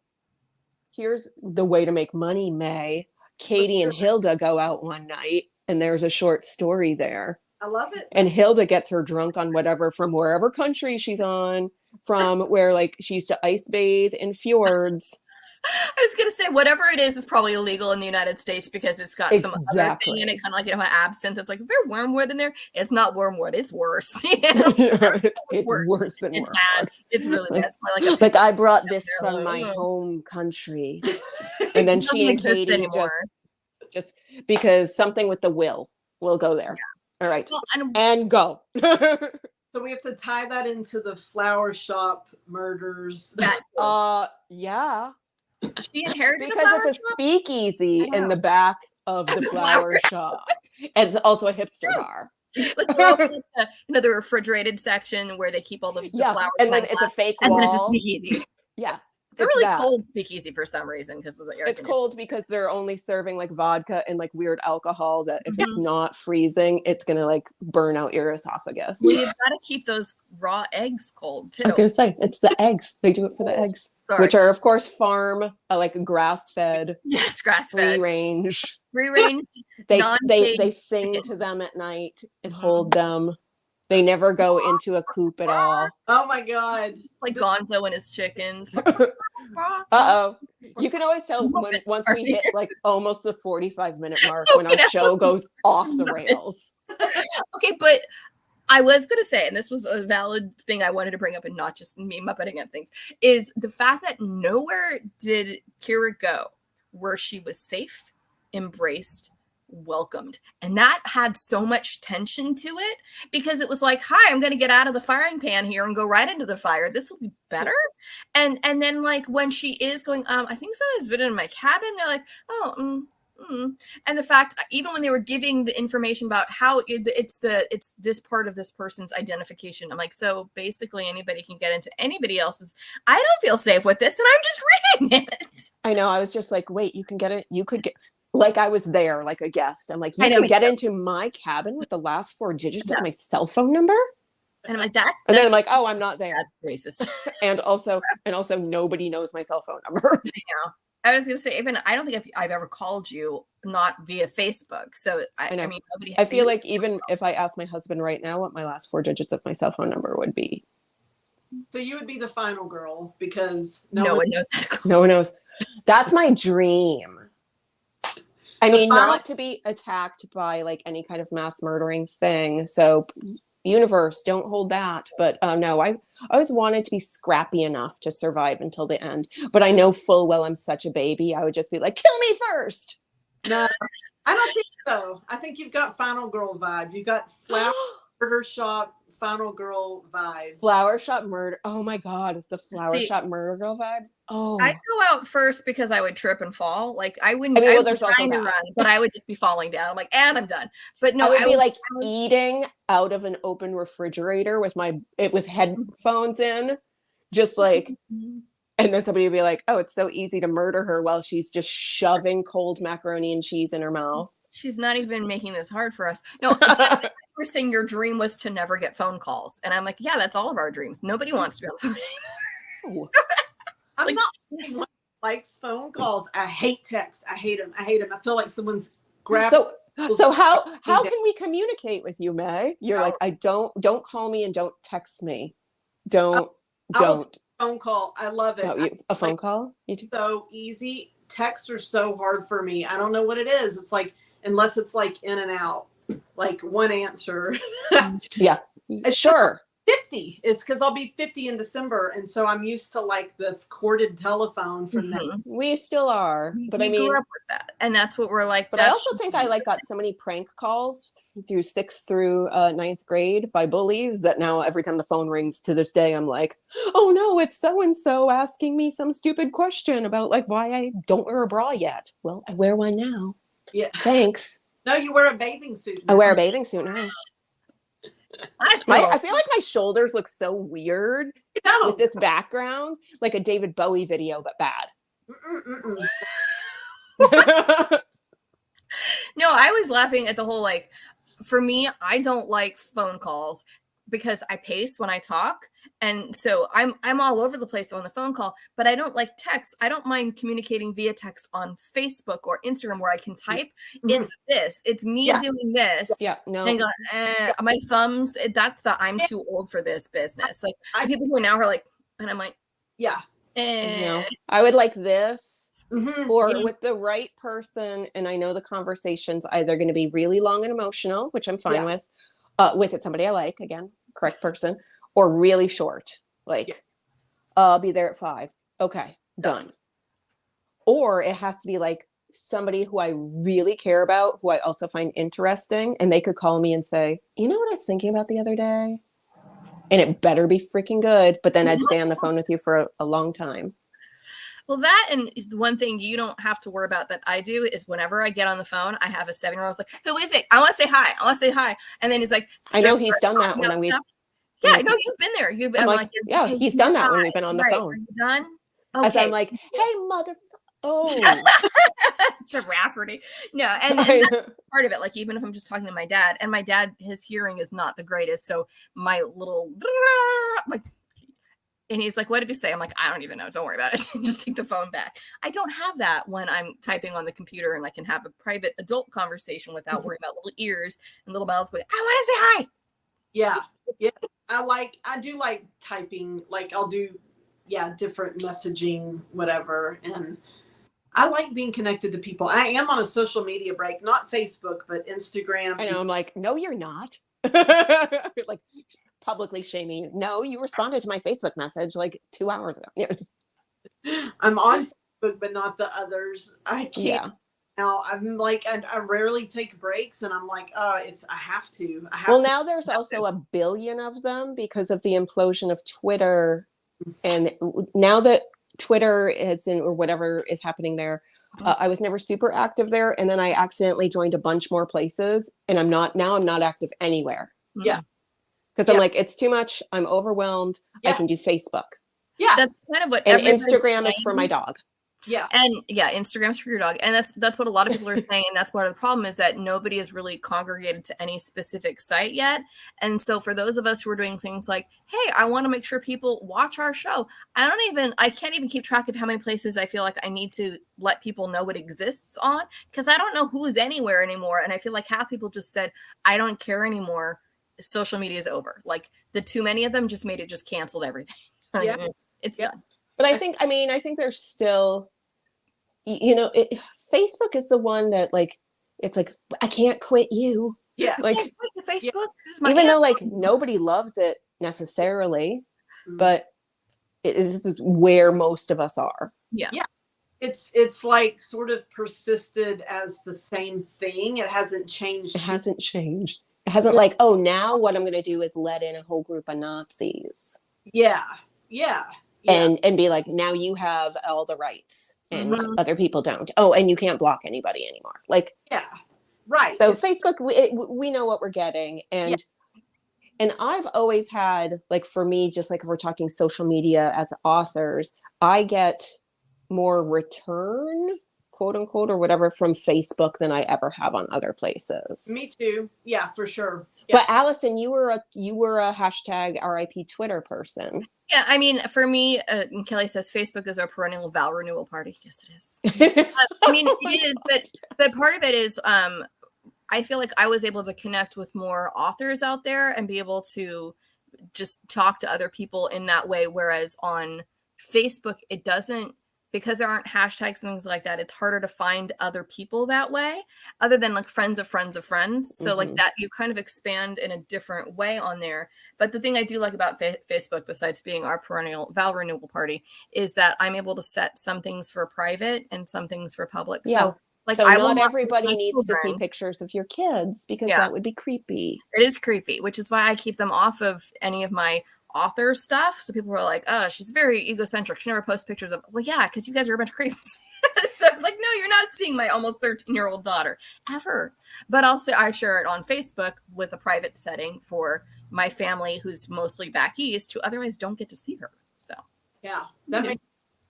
Here's the way to make money, May. Katie and Hilda go out one night and there's a short story there. I love it. And Hilda gets her drunk on whatever, from wherever country she's on, from where like she used to ice bathe in fjords. I was gonna say, whatever it is probably illegal in the United States, because it's got some other thing in it, kind of like, you know, absinthe. It's like, is there wormwood in there? It's not wormwood. It's worse. You know? It's worse than wormwood. It's really bad. It's more like I brought this from my home country, and then she and Katie just because something with the will go there. Yeah. All right, and go. So we have to tie that into the flower shop murders. Yeah. She inherited because it's a speakeasy in the back of the flower shop. And it's also a hipster bar. Like the refrigerated section where they keep all the flowers. And then it's a fake wall. And then it's a speakeasy. Yeah. It's a really cold speakeasy for some reason, because of the air. It's cold because they're only serving like vodka and like weird alcohol that if it's not freezing, it's gonna like burn out your esophagus. Well, you've got to keep those raw eggs cold too. I was gonna say, it's the eggs. They do it for the eggs, which are of course farm, like grass fed. Yes, grass fed. Free range. They sing to them at night and hold them. They never go into a coop at all. Oh my God. Like Gonzo and his chickens. Uh-oh. You can always tell once we hit like almost the 45-minute mark when our show goes off the rails. Okay, but I was going to say, and this was a valid thing I wanted to bring up and not just me muppeting at things, is the fact that nowhere did Kira go where she was safe, embraced, welcomed, and that had so much tension to it, because it was like, hi, I'm going to get out of the firing pan here and go right into the fire. This will be better. And then like when she is going, I think someone's been in my cabin, they're like, oh, and the fact, even when they were giving the information about how it's this part of this person's identification, I'm like, so basically anybody can get into anybody else's. I don't feel safe with this, and I'm just reading it. I know. I was just like, wait, you can get it. You could get. like I was there, like a guest. I'm like, you I know, can me get too. into my cabin with the last 4 digits of my cell phone number? And I'm like, that. And then I'm like, oh, I'm not there. That's racist. And also nobody knows my cell phone number. I was gonna say, even I don't think I've ever called you not via Facebook. So I know. mean, nobody. I feel like even if I asked my husband right now what my last 4 digits of my cell phone number would be. So you would be the final girl because no one knows that. No one knows. That's my dream. I mean, final- not to be attacked by like any kind of mass murdering thing. So universe, don't hold that. But no, I always wanted to be scrappy enough to survive until the end. But I know full well I'm such a baby. I would just be like, kill me first. No, I don't think so. I think you've got final girl vibe. You got flower murder shop final girl vibe. Flower shop murder. Oh my God, the flower See, shop murder girl vibe. Oh, I'd go out first because I would trip and fall. Like I wouldn't. I mean, well, I'd be there's also trying to that. run, but I would just be falling down. I'm like, and I'm done. But no, I would be like I would- eating out of an open refrigerator with with headphones in, just like, and then somebody would be like, "Oh, it's so easy to murder her," while she's just shoving cold macaroni and cheese in her mouth. She's not even making this hard for us. No, you were saying your dream was to never get phone calls, and I'm like, yeah, that's all of our dreams. Nobody wants to be on the phone anymore. I'm Like, not one who likes phone calls. I hate texts. I hate them. I feel like someone's grabbed. So how can we communicate with you, May? You're like, I don't call me and don't text me. Don't. Phone call. I love it. No, a phone call? You do? So easy. Texts are so hard for me. I don't know what it is. It's like, unless it's like in and out, like one answer. Yeah, sure. 50 is because I'll be 50 in December. And so I'm used to like the corded telephone from that. We still are, but we I mean, grew up with that, and that's what we're like. but I also think I like got so many prank calls through 6th through 9th grade by bullies that now every time the phone rings to this day, I'm like, oh no, it's so-and-so asking me some stupid question about like why I don't wear a bra yet. Well, I wear one now. Yeah. Thanks. No, you wear a bathing suit now. I wear a bathing suit now. I I feel like my shoulders look so weird with this background, like a David Bowie video, but bad. No, I was laughing at the whole like. For me, I don't like phone calls because I pace when I talk, and so I'm all over the place on the phone call. But I don't like text. I don't mind communicating via text on Facebook or Instagram where I can type. It's this. It's me doing this. Yeah, no. And go, my thumbs. That's the I'm too old for this business. Like people who now are like, and I'm like, yeah. No, I would like this. Or Yeah. with the right person, and I know the conversation's either going to be really long and emotional, which I'm fine with it somebody I like, again, correct person, or really short, like I'll be there at 5. Okay, done. Or it has to be like somebody who I really care about, who I also find interesting, and they could call me and say, you know what I was thinking about the other day? And it better be freaking good, but then I'd stay on the phone with you for a long time. Well, that and one thing you don't have to worry about that I do is whenever I get on the phone, I have a 7-year-old like, who is it? I want to say hi. I want to say hi. And then he's like, I know he's done that when we've. Yeah, no, you've been there. I'm like, yeah, okay, he's done that when we've been on the phone. Are you done? Okay. As I'm like, hey, mother. Oh, it's a Rafferty. No, and that's part of it. Like, even if I'm just talking to my dad, and my dad, his hearing is not the greatest. So my little, like, and he's like, what did he say? I'm like, I don't even know. Don't worry about it. Just take the phone back. I don't have that when I'm typing on the computer and I can have a private adult conversation without worrying about little ears and little mouths going, I want to say hi. Yeah. Yeah. I do like typing. Like I'll do, different messaging, whatever. And I like being connected to people. I am on a social media break, not Facebook, but Instagram. I know. I'm like, no, you're not. Like, publicly shaming you. No, you responded to my Facebook message like 2 hours ago. I'm on Facebook, but not the others. I can't. Yeah. Now I'm like, I rarely take breaks, and I'm like, I have to. Well, now there's also a billion of them because of the implosion of Twitter, and now that Twitter is in, or whatever is happening there, I was never super active there, and then I accidentally joined a bunch more places, and I'm not active anywhere. Yeah. Because I'm like, it's too much. I'm overwhelmed. I can do Facebook. Yeah. That's kind of what And Instagram is for my dog. Yeah. And yeah, Instagram's for your dog. And that's what a lot of people are saying. And that's part of the problem is that nobody is really congregated to any specific site yet. And so for those of us who are doing things like, hey, I want to make sure people watch our show. I can't even keep track of how many places I feel like I need to let people know it exists on, because I don't know who is anywhere anymore. And I feel like half people just said, I don't care anymore. Social media is over. Like the too many of them just made it just canceled everything. Yeah. It's done. But I think there's still, Facebook is the one that like, it's like, I can't quit you. Yeah. Like, Facebook, even though like nobody loves it necessarily, but this is where most of us are. Yeah. It's like sort of persisted as the same thing. It hasn't changed. It hasn't changed. It hasn't like, oh, now what I'm going to do is let in a whole group of Nazis. Yeah. And be like, now you have all the rights and other people don't. Oh, and you can't block anybody anymore. Like, yeah, right. So Facebook, we know what we're getting. And I've always had, like, for me, just like if we're talking social media as authors, I get more return, quote unquote, or whatever, from Facebook than I ever have on other places. Me too. Yeah, for sure. Yeah. But Allison, you were a hashtag RIP Twitter person. Yeah, I mean, for me, and Kelly says Facebook is our perennial vow renewal party. Yes, it is. I mean, it is, but part of it is, I feel like I was able to connect with more authors out there and be able to just talk to other people in that way. Whereas on Facebook, it doesn't, because there aren't hashtags and things like that, it's harder to find other people that way, other than like friends of friends of friends. So like that, you kind of expand in a different way on there. But the thing I do like about Facebook, besides being our perennial vow renewal party, is that I'm able to set some things for private and some things for public. Yeah. So like, so I not will everybody needs to see pictures of your kids, because that would be creepy. It is creepy, which is why I keep them off of any of my author stuff. So people are like, oh, she's very egocentric. She never posts pictures of, well, yeah, because you guys are a bunch of creeps. So I'm like, no, you're not seeing my almost 13-year-old daughter ever. But also I share it on Facebook with a private setting for my family, who's mostly back east, who otherwise don't get to see her. So yeah, that makes.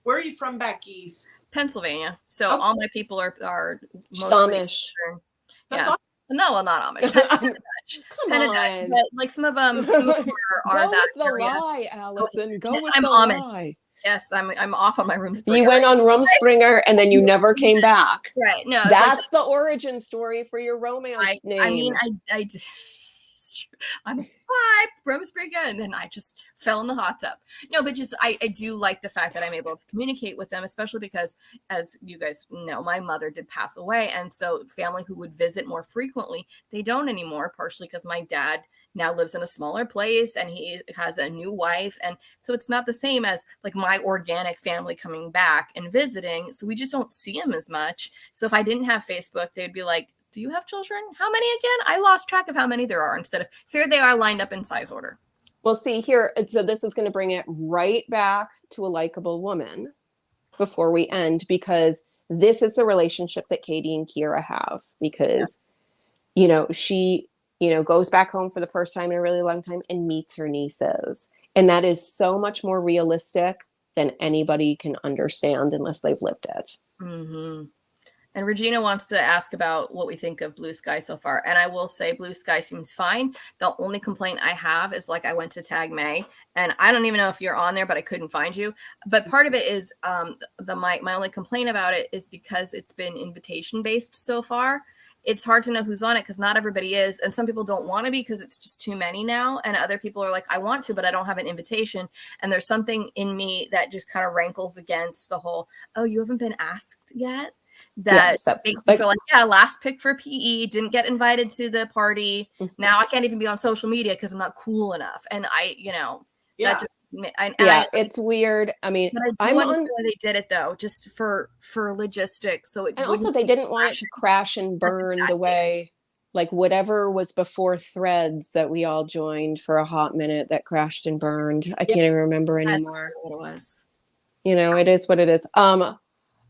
Where are you from back east? Pennsylvania. So all my people are mostly Amish. That's yeah. awesome. No, well, not Amish. Come on. But like some of them are that with the area. Lie, Allison. Go with I'm the Amish. lie. Yes, I'm off on my Rumspringa. You went on Rumspringa and then you never came back. Right. No, that's the origin story for your romance name. I mean, I it's true. I'm a Rumspringa, and then I just fell in the hot tub. No, but just I do like the fact that I'm able to communicate with them, especially because, as you guys know, my mother did pass away, and so family who would visit more frequently, they don't anymore, partially because my dad now lives in a smaller place and he has a new wife, and so it's not the same as like my organic family coming back and visiting, so we just don't see them as much. So if I didn't have Facebook, they'd be like, do you have children? How many again? I lost track of how many there are, instead of here they are lined up in size order. Well, see here, so this is going to bring it right back to a Likeable Woman before we end, because this is the relationship that Katie and Kira have, because, she, goes back home for the first time in a really long time and meets her nieces. And that is so much more realistic than anybody can understand unless they've lived it. Mm-hmm. And Regina wants to ask about what we think of Blue Sky so far. And I will say Blue Sky seems fine. The only complaint I have is, like, I went to Tag May, and I don't even know if you're on there, but I couldn't find you. But part of it is my only complaint about it is because it's been invitation based so far. It's hard to know who's on it because not everybody is. And some people don't want to be because it's just too many now. And other people are like, I want to, but I don't have an invitation. And there's something in me that just kind of rankles against the whole, oh, you haven't been asked yet? That makes me feel like, last pick for PE, didn't get invited to the party. Now I can't even be on social media because I'm not cool enough. And that just, it's weird. I mean, I understand why they did it though, just for logistics. So it, and also they didn't want it to crash and burn the way, like whatever was before Threads that we all joined for a hot minute that crashed and burned. I can't even remember anymore. What it was. It is what it is.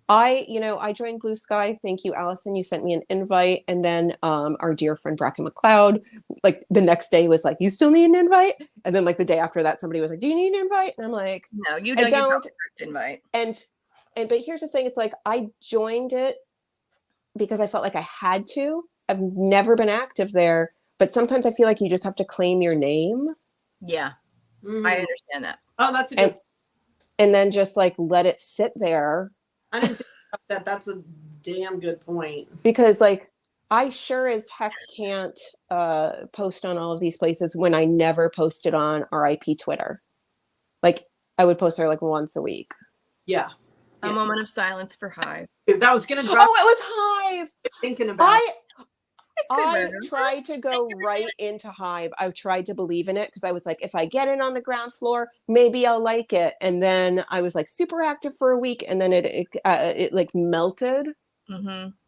I joined Blue Sky. Thank you, Allison. You sent me an invite. And then our dear friend Bracken McLeod, like the next day was like, you still need an invite? And then like the day after that, somebody was like, do you need an invite? And I'm like, no, you don't. First invite. And but here's the thing. It's like, I joined it because I felt like I had to. I've never been active there, but sometimes I feel like you just have to claim your name. Yeah, Mhm. I understand that. Oh, that's a good. And then just like let it sit there. I didn't think about that. That's a damn good point. Because like, I sure as heck can't post on all of these places when I never posted on RIP Twitter. Like, I would post there like once a week. Yeah. A moment of silence for Hive. That was gonna drop. Oh, it was Hive. Thinking about. I tried to go right into Hive. I tried to believe in it because I was like, if I get in on the ground floor, maybe I'll like it. And then I was like super active for a week, and then it like melted,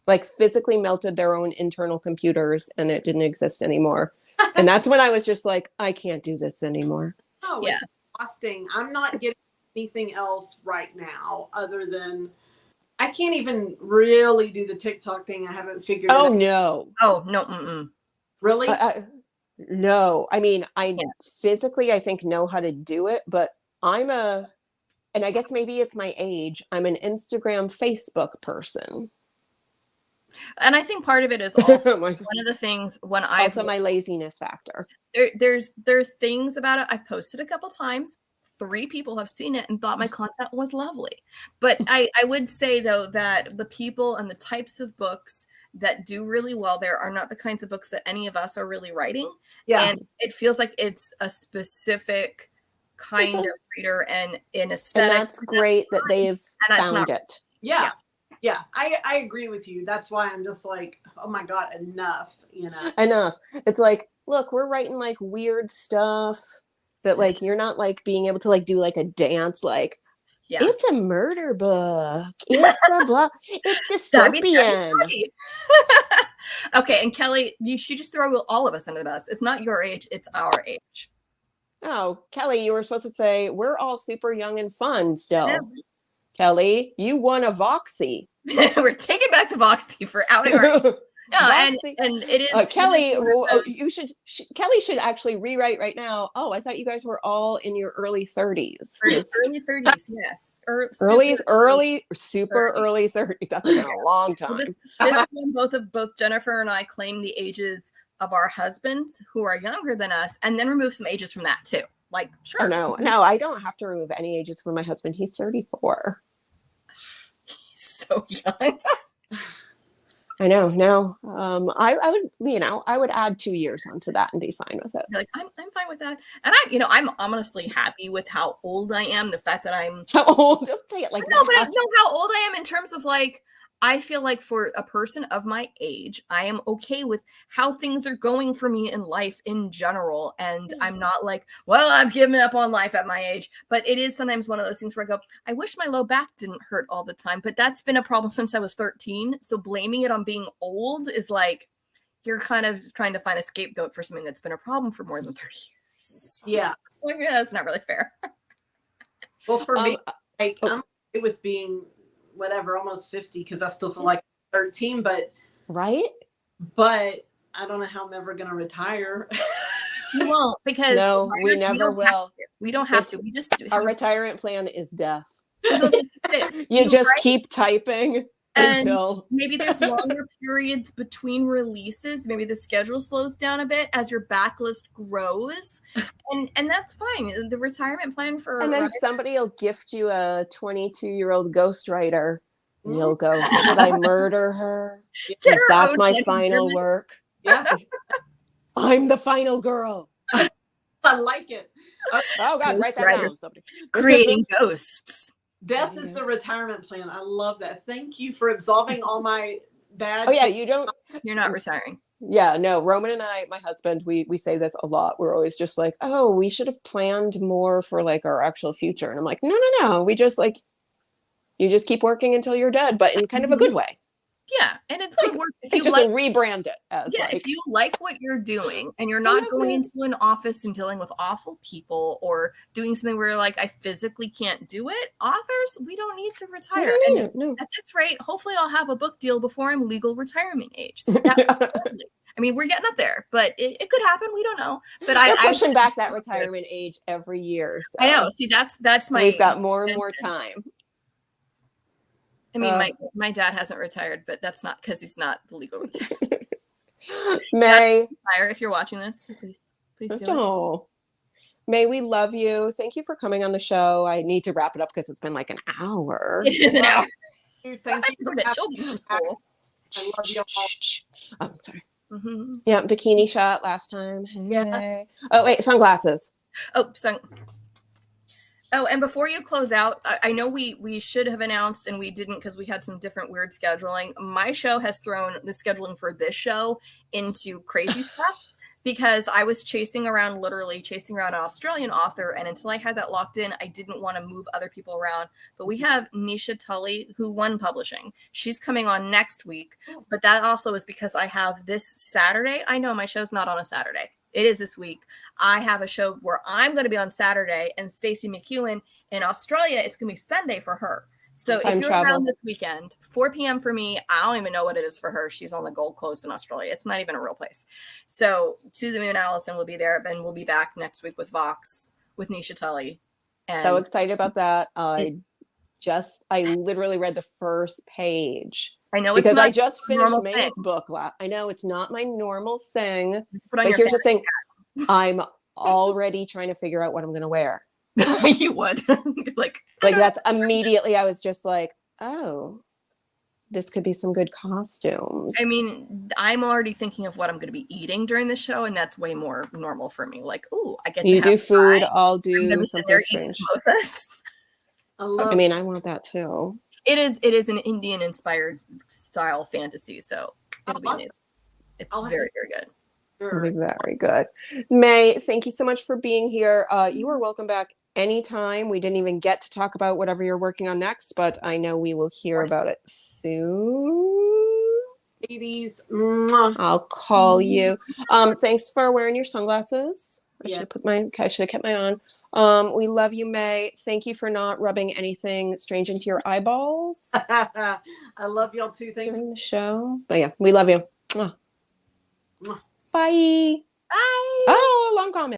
like physically melted their own internal computers, and it didn't exist anymore. And that's when I was just like, I can't do this anymore. Oh, yeah. It's exhausting. I'm not getting anything else right now other than. I can't even really do the TikTok thing. I haven't figured it out. No. Oh, no. Really? No. I mean, physically, I think know how to do it, but and I guess maybe it's my age. I'm an Instagram, Facebook person. And I think part of it is also one of the things when I also my laziness factor. There's things about it. I've posted a couple times. 3 people have seen it and thought my content was lovely. But I would say, though, that the people and the types of books that do really well there are not the kinds of books that any of us are really writing. Yeah. And it feels like it's a specific kind of reader and an aesthetic. And that's great that they've found it. Yeah. Yeah. I agree with you. That's why I'm just like, oh my God, enough, Enough. It's like, look, we're writing like weird stuff that like you're not like being able to like do like a dance like it's a murder book, it's a blah, it's dystopian. Okay, and Kelly, she just threw all of us under the bus. It's not your age, it's our age. Oh, Kelly, you were supposed to say we're all super young and fun still. Kelly, you won a Voxy. We're taking back the Voxy for outing our No, and it is Kelly. Kelly should actually rewrite right now. Oh, I thought you guys were all in your early 30s. Early 30s, yes. Early 30s. That's been a long time. This is when both Jennifer and I claim the ages of our husbands who are younger than us, and then remove some ages from that too. Like, sure. Oh, no, I don't have to remove any ages for my husband. He's 34. He's so young. I know. No, I would, I would add 2 years onto that and be fine with it. Like, I'm fine with that, and I'm honestly happy with how old I am. The fact that I'm how old? Don't say it like no, but I know how old I am in terms of like. I feel like for a person of my age, I am okay with how things are going for me in life in general. And I'm not like, well, I've given up on life at my age. But it is sometimes one of those things where I go, I wish my low back didn't hurt all the time. But that's been a problem since I was 13. So blaming it on being old is like, you're kind of trying to find a scapegoat for something that's been a problem for more than 30 years. Yeah. Like, yeah, that's not really fair. Well, for me, like, I'm okay with being whatever, almost 50, because I still feel like 13, but I don't know how I'm ever going to retire. You won't, because we never will. We don't have to. We just our retirement plan is death. You just keep typing until maybe there's longer periods between releases. Maybe the schedule slows down a bit as your backlist grows, and that's fine. The retirement plan for and then somebody will gift you a 22-year-old ghostwriter, and you'll go, should I murder her? That's my final work. Yeah, I'm the final girl. I like it. Oh God, write that down. Creating ghosts. Death is the retirement plan. I love that. Thank you for absolving all my bad. Oh yeah, you're not retiring. Yeah, no, Roman and I, my husband, we say this a lot. We're always just like, oh, we should have planned more for like our actual future. And I'm like, no. We just like, you just keep working until you're dead, but in kind of a good way. Yeah, and it's good work. If you just rebrand it as if you like what you're doing and you're not going into an office and dealing with awful people or doing something where you're like, I physically can't do it. Authors, we don't need to retire. No. At this rate, hopefully I'll have a book deal before I'm legal retirement age. I mean, we're getting up there, but it could happen. We don't know. But I'm pushing back that retirement age every year. So I know. See, that's my. We've got more and more time. I mean, my dad hasn't retired, but that's not because he's not the legal retired. May, If you're watching this, please do it. May, we love you. Thank you for coming on the show. I need to wrap it up because it's been like an hour. It is an hour. Thank I you have to go get children from school. I love you all. Oh, sorry. Mm-hmm. Yeah, bikini shot last time. Hey. Yeah. Oh, wait, sunglasses. Oh, and before you close out, I know we should have announced and we didn't because we had some different weird scheduling. My show has thrown the scheduling for this show into crazy stuff because I was literally chasing around an Australian author, and until I had that locked in, I didn't want to move other people around. But we have Nisha Tully, who won publishing. She's coming on next week, but that also is because I have this Saturday. I know my show's not on a Saturday. It is this week. I have a show where I'm going to be on Saturday, and Stacey McEwen in Australia, it's going to be Sunday for her. So if you're around this weekend, 4 p.m. for me, I don't even know what it is for her. She's on the Gold Coast in Australia. It's not even a real place. So To the Moon Allison will be there, and we'll be back next week with Vox, with Nisha Tully. So excited about that. I literally read the first page. I know because I just finished May's book. I know it's not my normal thing, but here's the thing. I'm already trying to figure out what I'm going to wear. You would. like that's immediately, I was just like, oh, this could be some good costumes. I mean, I'm already thinking of what I'm going to be eating during the show, and that's way more normal for me. Like, ooh, I get to do food, I'll do something strange. I mean, I want that too. It is an Indian inspired style fantasy, so it'll be amazing. It's very, very good. It'll be very good. May, thank you so much for being here. You are welcome back anytime. We didn't even get to talk about whatever you're working on next, but I know we will hear about it soon. Ladies, I'll call you. Thanks for wearing your sunglasses. I should have kept mine on. We love you, May. Thank you for not rubbing anything strange into your eyeballs. I love y'all too. Thanks during the show. But yeah, we love you. Bye. Bye. Oh, long comment.